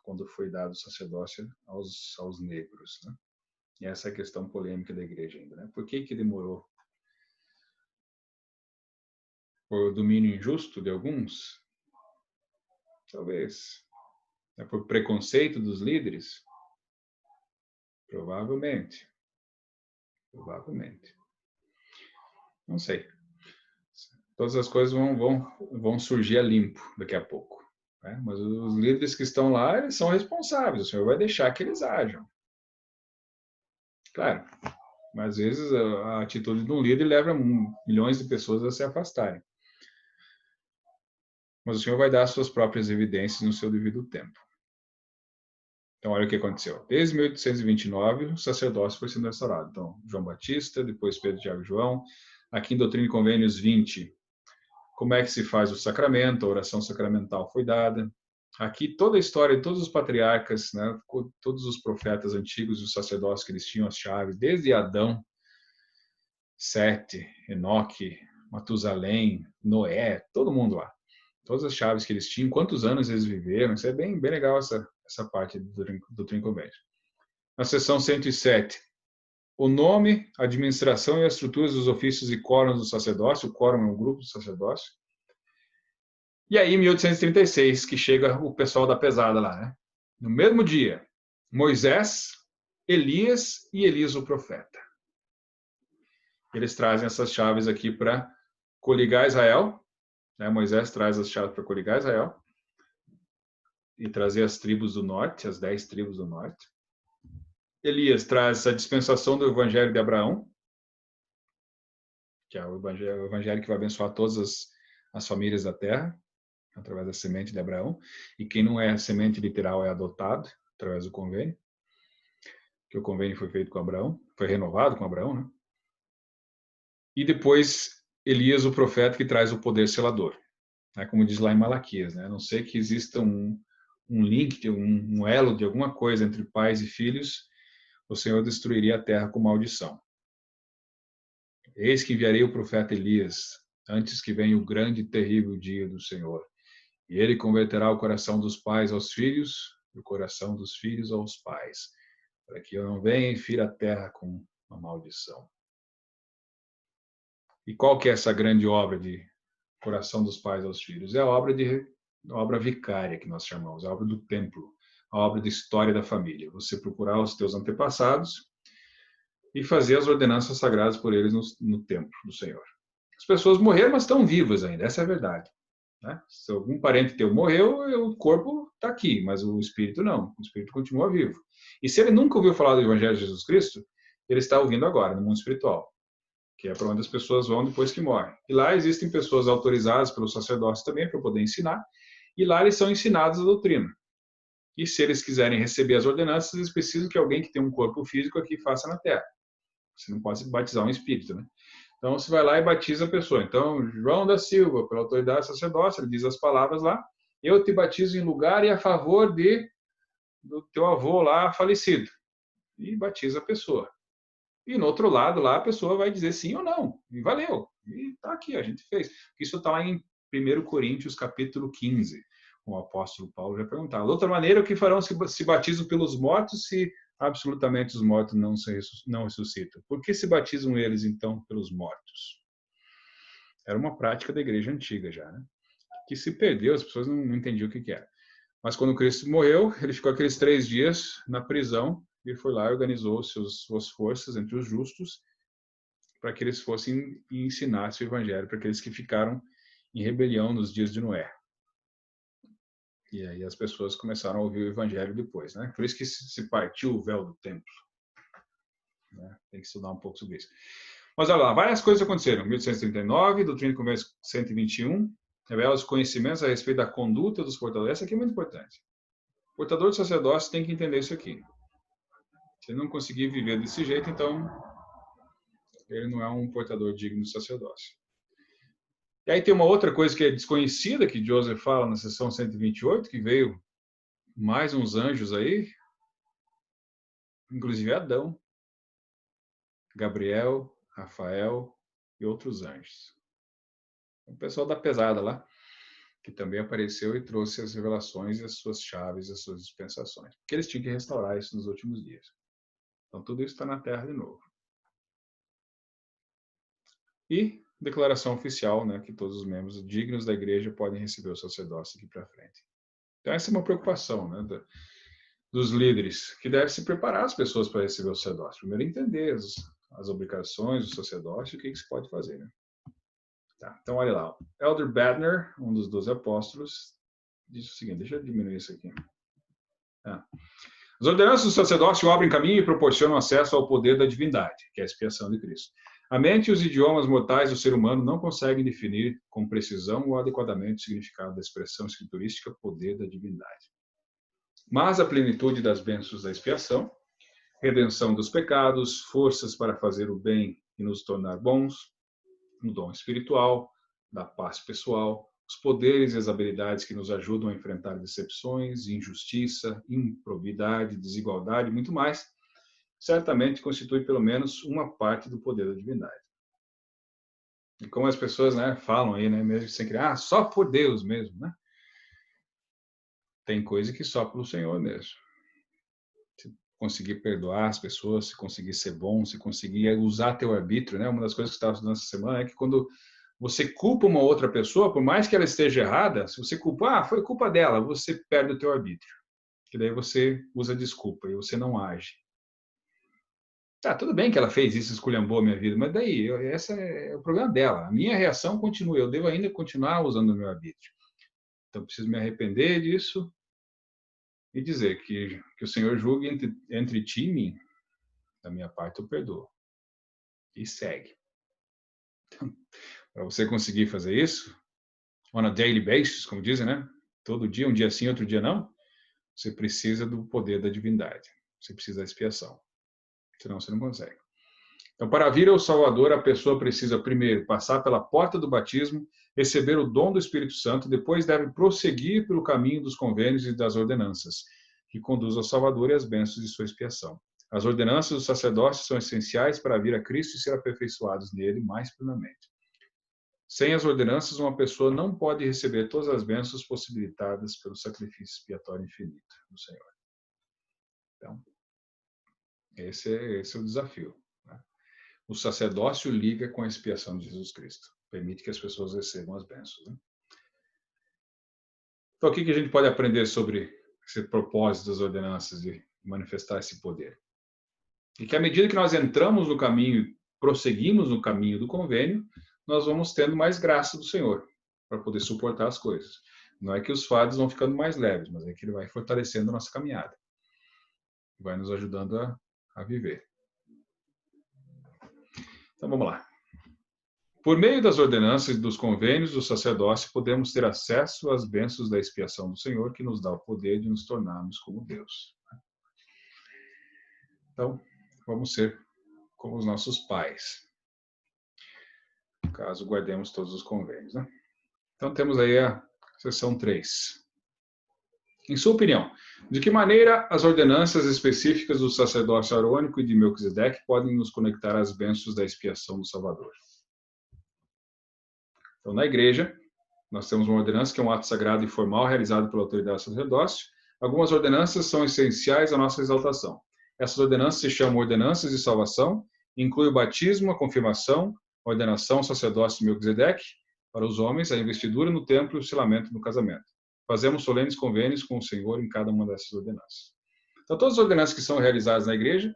quando foi dado o sacerdócio aos negros. Né? E essa é a questão polêmica da igreja ainda. Né? Por que demorou? Por domínio injusto de alguns? Talvez. É por preconceito dos líderes? Provavelmente. Provavelmente. Não sei. Todas as coisas vão surgir a limpo daqui a pouco. Né? Mas os líderes que estão lá, eles são responsáveis. O Senhor vai deixar que eles ajam. Claro. Mas às vezes a atitude de um líder leva milhões de pessoas a se afastarem. Mas o Senhor vai dar as suas próprias evidências no seu devido tempo. Então, olha o que aconteceu. Desde 1829, o sacerdócio foi sendo restaurado. Então, João Batista, depois Pedro, Tiago e João. Aqui em Doutrina e Convênios 20, como é que se faz o sacramento, a oração sacramental foi dada. Aqui toda a história de todos os patriarcas, né, todos os profetas antigos e os sacerdócios que eles tinham as chaves, desde Adão, Sete, Enoque, Matusalém, Noé, todo mundo lá. Todas as chaves que eles tinham, quantos anos eles viveram, isso é bem legal essa parte do Trinconvênio. Na seção 107, o nome, a administração e as estruturas dos ofícios e quórums do sacerdócio, o quórum é um grupo do sacerdócio. E aí, em 1836, que chega o pessoal da pesada lá, né? No mesmo dia, Moisés, Elias e Elias o profeta. Eles trazem essas chaves aqui para coligar Israel. Né? Moisés traz as chaves para coligar Israel e trazer as tribos do norte, as 10 tribos do norte. Elias traz a dispensação do Evangelho de Abraão, que é o Evangelho que vai abençoar todas as famílias da terra, através da semente de Abraão. E quem não é semente literal é adotado, através do convênio, que o convênio foi feito com Abraão, foi renovado com Abraão, né? E depois Elias, o profeta, que traz o poder selador. Né? Como diz lá em Malaquias, né? A não ser que exista um link, um elo de alguma coisa entre pais e filhos, o Senhor destruiria a terra com maldição. Eis que enviarei o profeta Elias, antes que venha o grande e terrível dia do Senhor. E ele converterá o coração dos pais aos filhos, e o coração dos filhos aos pais, para que eu não venha e fira a terra com uma maldição. E qual que é essa grande obra de coração dos pais aos filhos? É a obra vicária, que nós chamamos, a obra do templo, a obra de história da família. Você procurar os teus antepassados e fazer as ordenanças sagradas por eles no templo do Senhor. As pessoas morreram, mas estão vivas ainda, essa é a verdade. Né? Se algum parente teu morreu, o corpo está aqui, mas o espírito não, o espírito continua vivo. E se ele nunca ouviu falar do Evangelho de Jesus Cristo, ele está ouvindo agora, no mundo espiritual, que é para onde as pessoas vão depois que morrem. E lá existem pessoas autorizadas pelo sacerdócio também para poder ensinar, e lá eles são ensinados a doutrina. E se eles quiserem receber as ordenanças, eles precisam que alguém que tem um corpo físico aqui faça na terra. Você não pode batizar um espírito, né? Então, você vai lá e batiza a pessoa. Então, João da Silva, pela autoridade sacerdócia, ele diz as palavras lá, eu te batizo em lugar e a favor do teu avô lá falecido. E batiza a pessoa. E no outro lado lá, a pessoa vai dizer sim ou não. E valeu. E tá aqui, a gente fez. Isso está lá em 1 Coríntios, capítulo 15. O apóstolo Paulo já perguntava. De outra maneira, o que farão se batizam pelos mortos se absolutamente os mortos não ressuscitam? Por que se batizam eles, então, pelos mortos? Era uma prática da igreja antiga já, né? Que se perdeu, as pessoas não entendiam o que era. Mas quando Cristo morreu, ele ficou aqueles 3 dias na prisão e foi lá e organizou suas forças entre os justos para que eles fossem e ensinassem o evangelho para aqueles que ficaram em rebelião nos dias de Noé. E aí as pessoas começaram a ouvir o evangelho depois, né? Por isso que se partiu o véu do templo. Né? Tem que estudar um pouco sobre isso. Mas olha lá, várias coisas aconteceram. 1839, doutrina e conversa 121, revela os conhecimentos a respeito da conduta dos portadores. Essa aqui é muito importante. O portador do sacerdócio tem que entender isso aqui. Se ele não conseguir viver desse jeito, então ele não é um portador digno do sacerdócio. E aí tem uma outra coisa que é desconhecida, que Joseph fala na sessão 128, que veio mais uns anjos aí, inclusive Adão, Gabriel, Rafael e outros anjos. O pessoal da pesada lá, que também apareceu e trouxe as revelações, as suas chaves, as suas dispensações. Porque eles tinham que restaurar isso nos últimos dias. Então tudo isso está na Terra de novo. E declaração oficial, né, que todos os membros dignos da igreja podem receber o sacerdócio aqui para frente. Então essa é uma preocupação, né, dos líderes, que deve se preparar as pessoas para receber o sacerdócio. Primeiro entender as obrigações do sacerdócio e o que se pode fazer, né? Tá, então olha lá, Elder Badner, um dos 12 apóstolos, diz o seguinte, deixa eu diminuir isso aqui. As ordenanças do sacerdócio abrem caminho e proporcionam acesso ao poder da divindade, que é a expiação de Cristo. A mente e os idiomas mortais do ser humano não conseguem definir com precisão ou adequadamente o significado da expressão escriturística poder da divindade. Mas a plenitude das bênçãos da expiação, redenção dos pecados, forças para fazer o bem e nos tornar bons, um dom espiritual, da paz pessoal, os poderes e as habilidades que nos ajudam a enfrentar decepções, injustiça, improbidade, desigualdade e muito mais, certamente constitui pelo menos uma parte do poder da divindade. E como as pessoas, né, falam aí, né, mesmo sem criar, só por Deus mesmo, né? Tem coisa que só pelo Senhor mesmo. Se conseguir perdoar as pessoas, se conseguir ser bom, se conseguir usar teu arbítrio, né? Uma das coisas que eu estava estudando essa semana é que quando você culpa uma outra pessoa, por mais que ela esteja errada, se você culpa, foi culpa dela, você perde o teu arbítrio. Que daí você usa desculpa e você não age. Tá, tudo bem que ela fez isso, esculhambou a minha vida, mas daí, esse é o problema dela. A minha reação continua, eu devo ainda continuar usando o meu arbítrio. Então, preciso me arrepender disso e dizer que o Senhor julgue entre ti e mim. Da minha parte, eu perdoo. E segue. Então, para você conseguir fazer isso, on a daily basis, como dizem, né? Todo dia, um dia sim, outro dia não, você precisa do poder da divindade. Você precisa da expiação. Senão você não consegue. Então, para vir ao Salvador, a pessoa precisa primeiro passar pela porta do batismo, receber o dom do Espírito Santo, depois deve prosseguir pelo caminho dos convênios e das ordenanças, que conduz ao Salvador e às bênçãos de sua expiação. As ordenanças do sacerdócio são essenciais para vir a Cristo e ser aperfeiçoados nele mais plenamente. Sem as ordenanças, uma pessoa não pode receber todas as bênçãos possibilitadas pelo sacrifício expiatório infinito do Senhor. Então, esse é o desafio. O sacerdócio liga com a expiação de Jesus Cristo. Permite que as pessoas recebam as bênçãos. Né? Então, o que a gente pode aprender sobre esse propósito das ordenanças de manifestar esse poder? E que à medida que nós entramos no caminho, prosseguimos no caminho do convênio, nós vamos tendo mais graça do Senhor para poder suportar as coisas. Não é que os fardos vão ficando mais leves, mas é que Ele vai fortalecendo a nossa caminhada. Vai nos ajudando a viver. Então, vamos lá. Por meio das ordenanças e dos convênios do sacerdócio, podemos ter acesso às bênçãos da expiação do Senhor, que nos dá o poder de nos tornarmos como Deus. Então, vamos ser como os nossos pais. caso guardemos todos os convênios, né? Então, temos aí a seção 3. Em sua opinião, de que maneira as ordenanças específicas do sacerdócio arônico e de Melquisedeque podem nos conectar às bênçãos da expiação do Salvador? Então, na igreja, nós temos uma ordenança que é um ato sagrado e formal realizado pela autoridade do sacerdócio. Algumas ordenanças são essenciais à nossa exaltação. Essas ordenanças se chamam ordenanças de salvação, inclui o batismo, a confirmação, a ordenação, sacerdócio de Melquisedeque, para os homens, a investidura no templo e o selamento no casamento. Fazemos solenes convênios com o Senhor em cada uma dessas ordenanças. Então, todas as ordenanças que são realizadas na igreja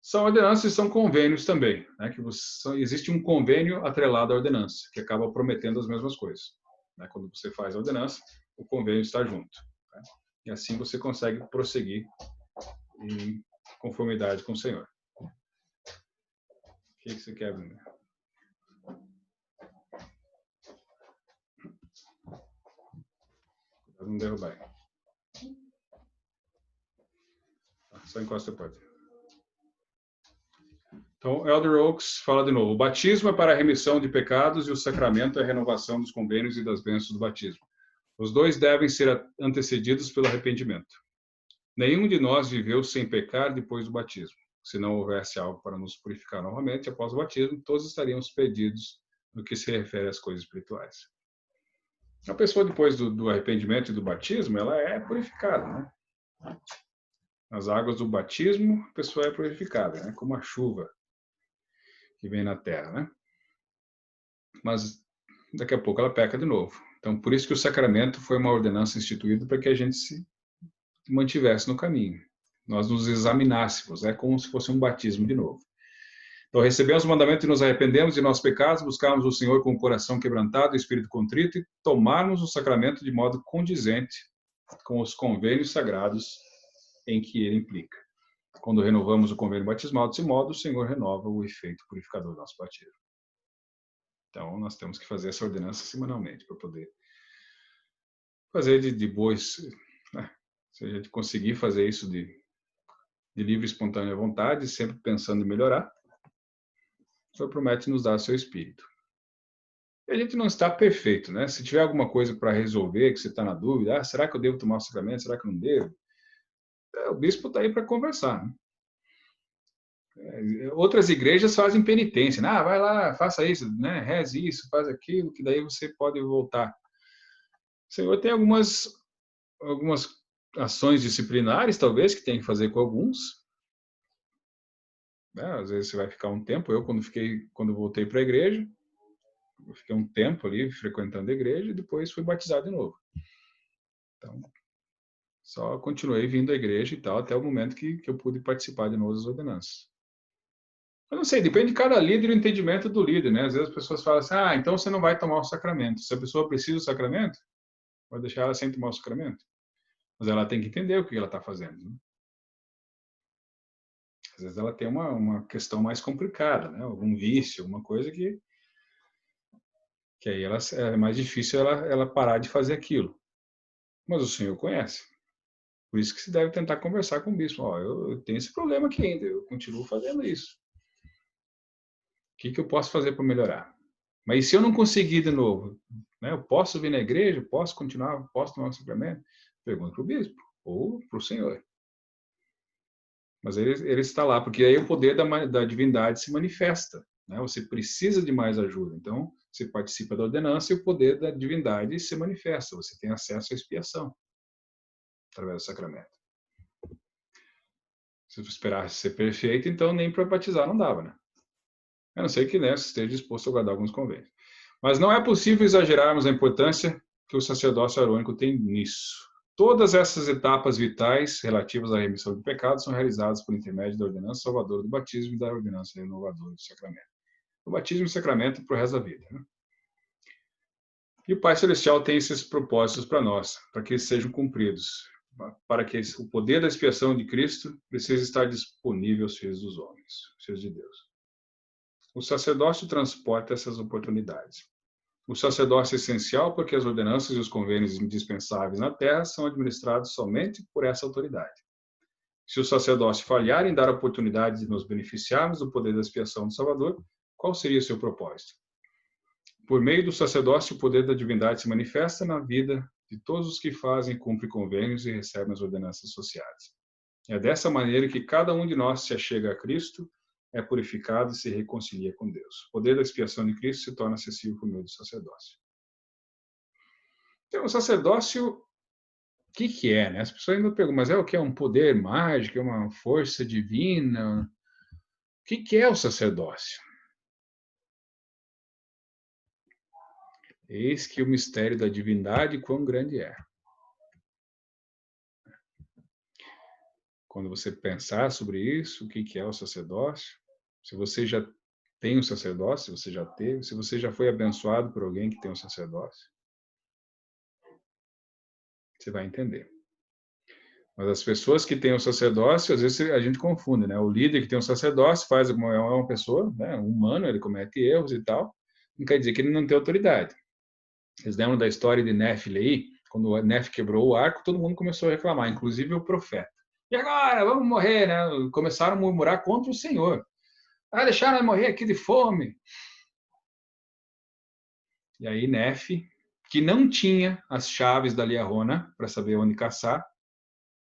são ordenanças e são convênios também. Né? Existe um convênio atrelado à ordenança, que acaba prometendo as mesmas coisas. Né? Quando você faz a ordenança, o convênio está junto. Né? E assim você consegue prosseguir em conformidade com o Senhor. O que você quer, Bruno? Não derrubar. Só encosta a porta. Então, Elder Oaks fala de novo. O batismo é para a remissão de pecados e o sacramento é a renovação dos convênios e das bênçãos do batismo. Os dois devem ser antecedidos pelo arrependimento. Nenhum de nós viveu sem pecar depois do batismo. Se não houvesse algo para nos purificar novamente após o batismo, todos estaríamos perdidos no que se refere às coisas espirituais. A pessoa, depois do arrependimento e do batismo, ela é purificada, né? Nas águas do batismo, a pessoa é purificada, né? Como a chuva que vem na terra, né? Mas daqui a pouco ela peca de novo. Então, por isso que o sacramento foi uma ordenança instituída para que a gente se mantivesse no caminho. Nós nos examinássemos, é como se fosse um batismo de novo. Então, recebemos o mandamento e nos arrependemos de nossos pecados, buscarmos o Senhor com o coração quebrantado e espírito contrito e tomarmos o sacramento de modo condizente com os convênios sagrados em que ele implica. Quando renovamos o convênio batismal desse modo, o Senhor renova o efeito purificador do nosso batismo. Então, nós temos que fazer essa ordenança semanalmente para poder fazer de boas, né? Se a gente conseguir fazer isso de livre e espontânea vontade, sempre pensando em melhorar, o Senhor promete nos dar o seu espírito. E a gente não está perfeito, né? Se tiver alguma coisa para resolver, que você está na dúvida, será que eu devo tomar o sacramento? Será que eu não devo? O bispo está aí para conversar, né? Outras igrejas fazem penitência, né? Vai lá, faça isso, né? Reze isso, faz aquilo, que daí você pode voltar. O Senhor tem algumas ações disciplinares, talvez, que tem que fazer com alguns. Né? Às vezes você vai ficar um tempo. Eu, quando voltei para a igreja, eu fiquei um tempo ali frequentando a igreja e depois fui batizado de novo. Então, só continuei vindo à igreja e tal, até o momento que eu pude participar de novo das ordenanças. Eu não sei, depende de cada líder e o entendimento do líder, né? Às vezes as pessoas falam assim, então você não vai tomar o sacramento. Se a pessoa precisa do sacramento, vai deixar ela sem tomar o sacramento. Mas ela tem que entender o que ela está fazendo. Né? Às vezes ela tem uma questão mais complicada, né? Algum vício, alguma coisa que aí é mais difícil ela parar de fazer aquilo. Mas o Senhor conhece. Por isso que se deve tentar conversar com o bispo. Eu tenho esse problema aqui ainda, eu continuo fazendo isso. O que eu posso fazer para melhorar? Mas se eu não conseguir de novo, né, eu posso vir na igreja, posso continuar, posso tomar o sacramento? Pergunta para o bispo ou para o Senhor. Mas ele está lá, porque aí o poder da divindade se manifesta. Né? Você precisa de mais ajuda. Então, você participa da ordenança e o poder da divindade se manifesta. Você tem acesso à expiação através do sacramento. Se você esperasse ser perfeito, então nem para batizar não dava, né? A não ser que você esteja disposto a guardar alguns convênios. Mas não é possível exagerarmos a importância que o sacerdócio arônico tem nisso. Todas essas etapas vitais relativas à remissão de pecados são realizadas por intermédio da ordenança salvadora do batismo e da ordenança renovadora do sacramento. O batismo e o sacramento para o resto da vida. Né? E o Pai Celestial tem esses propósitos para nós, para que eles sejam cumpridos, para que o poder da expiação de Cristo precise estar disponível aos filhos dos homens, filhos de Deus. O sacerdócio transporta essas oportunidades. O sacerdócio é essencial porque as ordenanças e os convênios indispensáveis na terra são administrados somente por essa autoridade. Se o sacerdócio falhar em dar a oportunidade de nos beneficiarmos do poder da expiação do Salvador, Qual seria o seu propósito? Por meio do sacerdócio, o poder da divindade se manifesta na vida de todos os que fazem, cumprem convênios e recebem as ordenanças sociais. É dessa maneira que cada um de nós se achega a Cristo, é purificado e se reconcilia com Deus. O poder da expiação de Cristo se torna acessível por meio do sacerdócio. Então, o sacerdócio, o que é, né? As pessoas ainda perguntam, mas é o que? É um poder mágico? É uma força divina? O que é o sacerdócio? Eis que o mistério da divindade, quão grande é. Quando você pensar sobre isso, o que é o sacerdócio, se você já tem um sacerdócio, se você já teve, se você já foi abençoado por alguém que tem um sacerdócio, você vai entender. Mas as pessoas que têm o sacerdócio, às vezes a gente confunde, né? O líder que tem o sacerdócio faz como é uma pessoa, né? Um humano, ele comete erros e tal. Não quer dizer que ele não tem autoridade. Vocês lembram da história de Nef e Leí? Quando o Nef quebrou o arco, todo mundo começou a reclamar, inclusive o profeta. E agora? Vamos morrer, né? Começaram a murmurar contra o Senhor. Ah, deixaram eu morrer aqui de fome. E aí Nef, que não tinha as chaves da Liarona para saber onde caçar,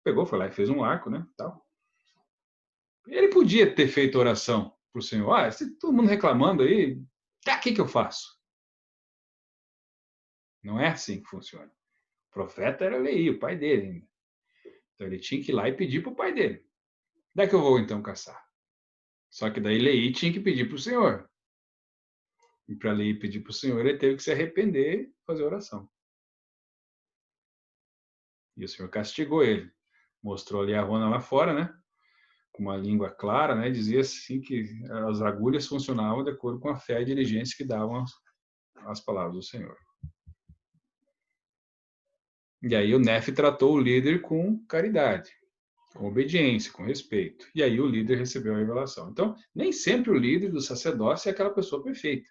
pegou, foi lá e fez um arco, né? Tal. Ele podia ter feito oração para o Senhor. Ah, se todo mundo reclamando aí, o que eu faço? Não é assim que funciona. O profeta era Leí, o pai dele ainda. Então ele tinha que ir lá e pedir para o pai dele. Onde é que eu vou então caçar? Só que daí Leí tinha que pedir para o Senhor. E para Leí pedir para o Senhor, ele teve que se arrepender e fazer oração. E o Senhor castigou ele. Mostrou ali a Rona lá fora, né? Com uma língua clara, né? Dizia assim que as agulhas funcionavam de acordo com a fé e a diligência que davam as palavras do Senhor. E aí o Nef tratou o líder com caridade, com obediência, com respeito. E aí o líder recebeu a revelação. Então, nem sempre o líder do sacerdócio é aquela pessoa perfeita.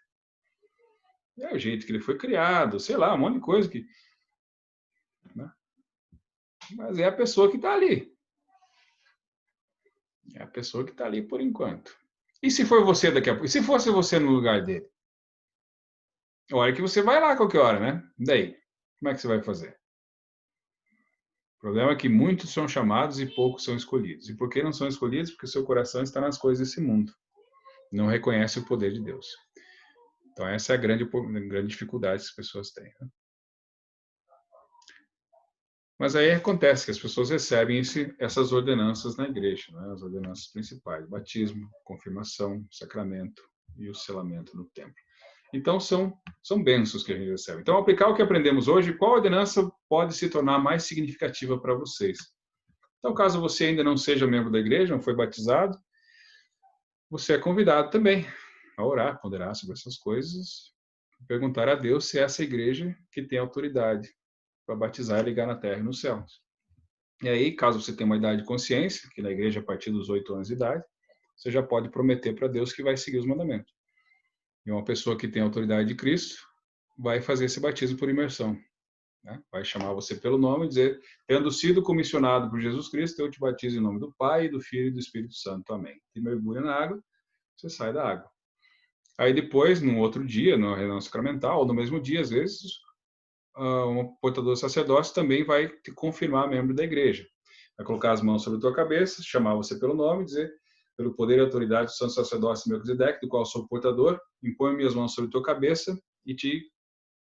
É o jeito que ele foi criado, sei lá, um monte de coisa que... Né? Mas é a pessoa que está ali. É a pessoa que está ali por enquanto. E se for você daqui a pouco? E se fosse você no lugar dele? Olha que você vai lá qualquer hora, né? Daí, como é que você vai fazer? O problema é que muitos são chamados e poucos são escolhidos. E por que não são escolhidos? Porque o seu coração está nas coisas desse mundo. Não reconhece o poder de Deus. Então essa é a grande dificuldade que as pessoas têm. Né? Mas aí acontece que as pessoas recebem essas ordenanças na igreja, né? As ordenanças principais: batismo, confirmação, sacramento e o selamento no templo. Então são bênçãos que a gente recebe. Então, ao aplicar o que aprendemos hoje, qual ordenança pode se tornar mais significativa para vocês? Então, caso você ainda não seja membro da igreja, não foi batizado, você é convidado também a orar, ponderar sobre essas coisas, perguntar a Deus se é essa igreja que tem autoridade para batizar e ligar na terra e nos céus. E aí, caso você tenha uma idade de consciência, que na igreja a partir dos 8 anos de idade, você já pode prometer para Deus que vai seguir os mandamentos. E uma pessoa que tem a autoridade de Cristo vai fazer esse batismo por imersão. Né? Vai chamar você pelo nome e dizer: tendo sido comissionado por Jesus Cristo, eu te batizo em nome do Pai, do Filho e do Espírito Santo. Amém. E mergulha na água, você sai da água. Aí depois, num outro dia, na reunião sacramental, ou no mesmo dia, às vezes, um portador do sacerdócio também vai te confirmar membro da igreja. Vai colocar as mãos sobre a tua cabeça, chamar você pelo nome e dizer: pelo poder e autoridade do santo sacerdócio Melquisedeque, do qual sou portador, imponho minhas mãos sobre a tua cabeça e te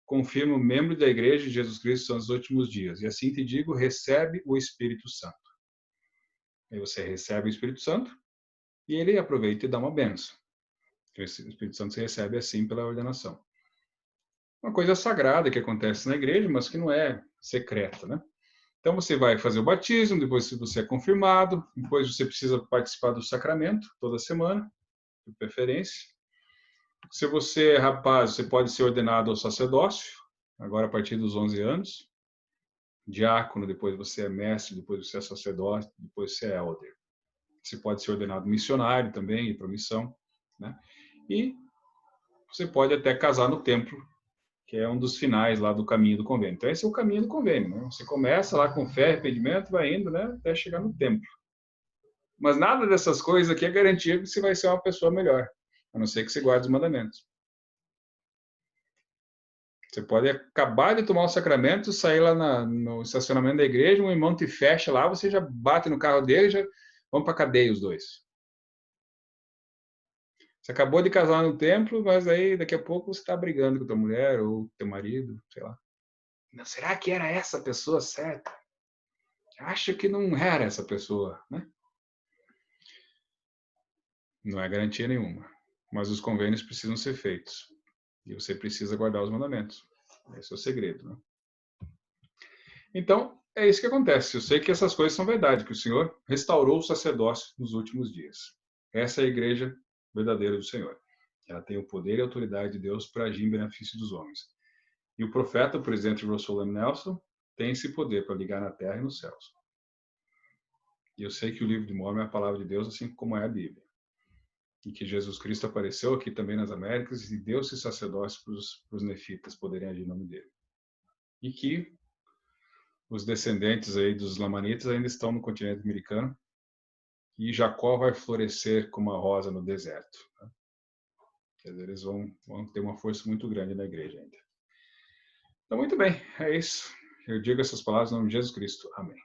confirmo membro da igreja de Jesus Cristo nos últimos dias. E assim te digo: recebe o Espírito Santo. Aí você recebe o Espírito Santo e ele aproveita e dá uma benção. O Espírito Santo se recebe assim pela ordenação. Uma coisa sagrada que acontece na igreja, mas que não é secreta, né? Então você vai fazer o batismo, depois você é confirmado, depois você precisa participar do sacramento toda semana, de preferência. Se você é rapaz, você pode ser ordenado ao sacerdócio, agora a partir dos 11 anos. Diácono, depois você é mestre, depois você é sacerdote, depois você é elder. Você pode ser ordenado missionário também, ir para missão, né? E você pode até casar no templo, que é um dos finais lá do caminho do convênio. Então esse é o caminho do convênio, né? Você começa lá com fé, arrependimento, vai indo, né, até chegar no templo. Mas nada dessas coisas aqui é garantia que você vai ser uma pessoa melhor. a não ser que você guarde os mandamentos. Você pode acabar de tomar o sacramento, sair lá no estacionamento da igreja, um irmão te fecha lá, você já bate no carro dele e já vão para cadeia os dois. Você acabou de casar no templo, mas aí daqui a pouco você está brigando com tua mulher ou teu marido, sei lá. Não, será que era essa a pessoa certa? Acho que não era essa pessoa, né? Não é garantia nenhuma. Mas os convênios precisam ser feitos. E você precisa guardar os mandamentos. Esse é o segredo, né? Então, é isso que acontece. Eu sei que essas coisas são verdade, que o Senhor restaurou o sacerdócio nos últimos dias. Essa é a igreja verdadeira do Senhor. Ela tem o poder e a autoridade de Deus para agir em benefício dos homens. E o profeta, o presidente Russell M. Nelson, tem esse poder para ligar na terra e nos céus. E eu sei que o livro de Mórmon é a palavra de Deus, assim como é a Bíblia. E que Jesus Cristo apareceu aqui também nas Américas e deu esse sacerdócio para os nefitas poderem agir em nome dele. E que os descendentes aí dos lamanitas ainda estão no continente americano e Jacó vai florescer como a rosa no deserto. Né? Quer dizer, eles vão ter uma força muito grande na igreja ainda. Então, muito bem, é isso. Eu digo essas palavras em nome de Jesus Cristo. Amém.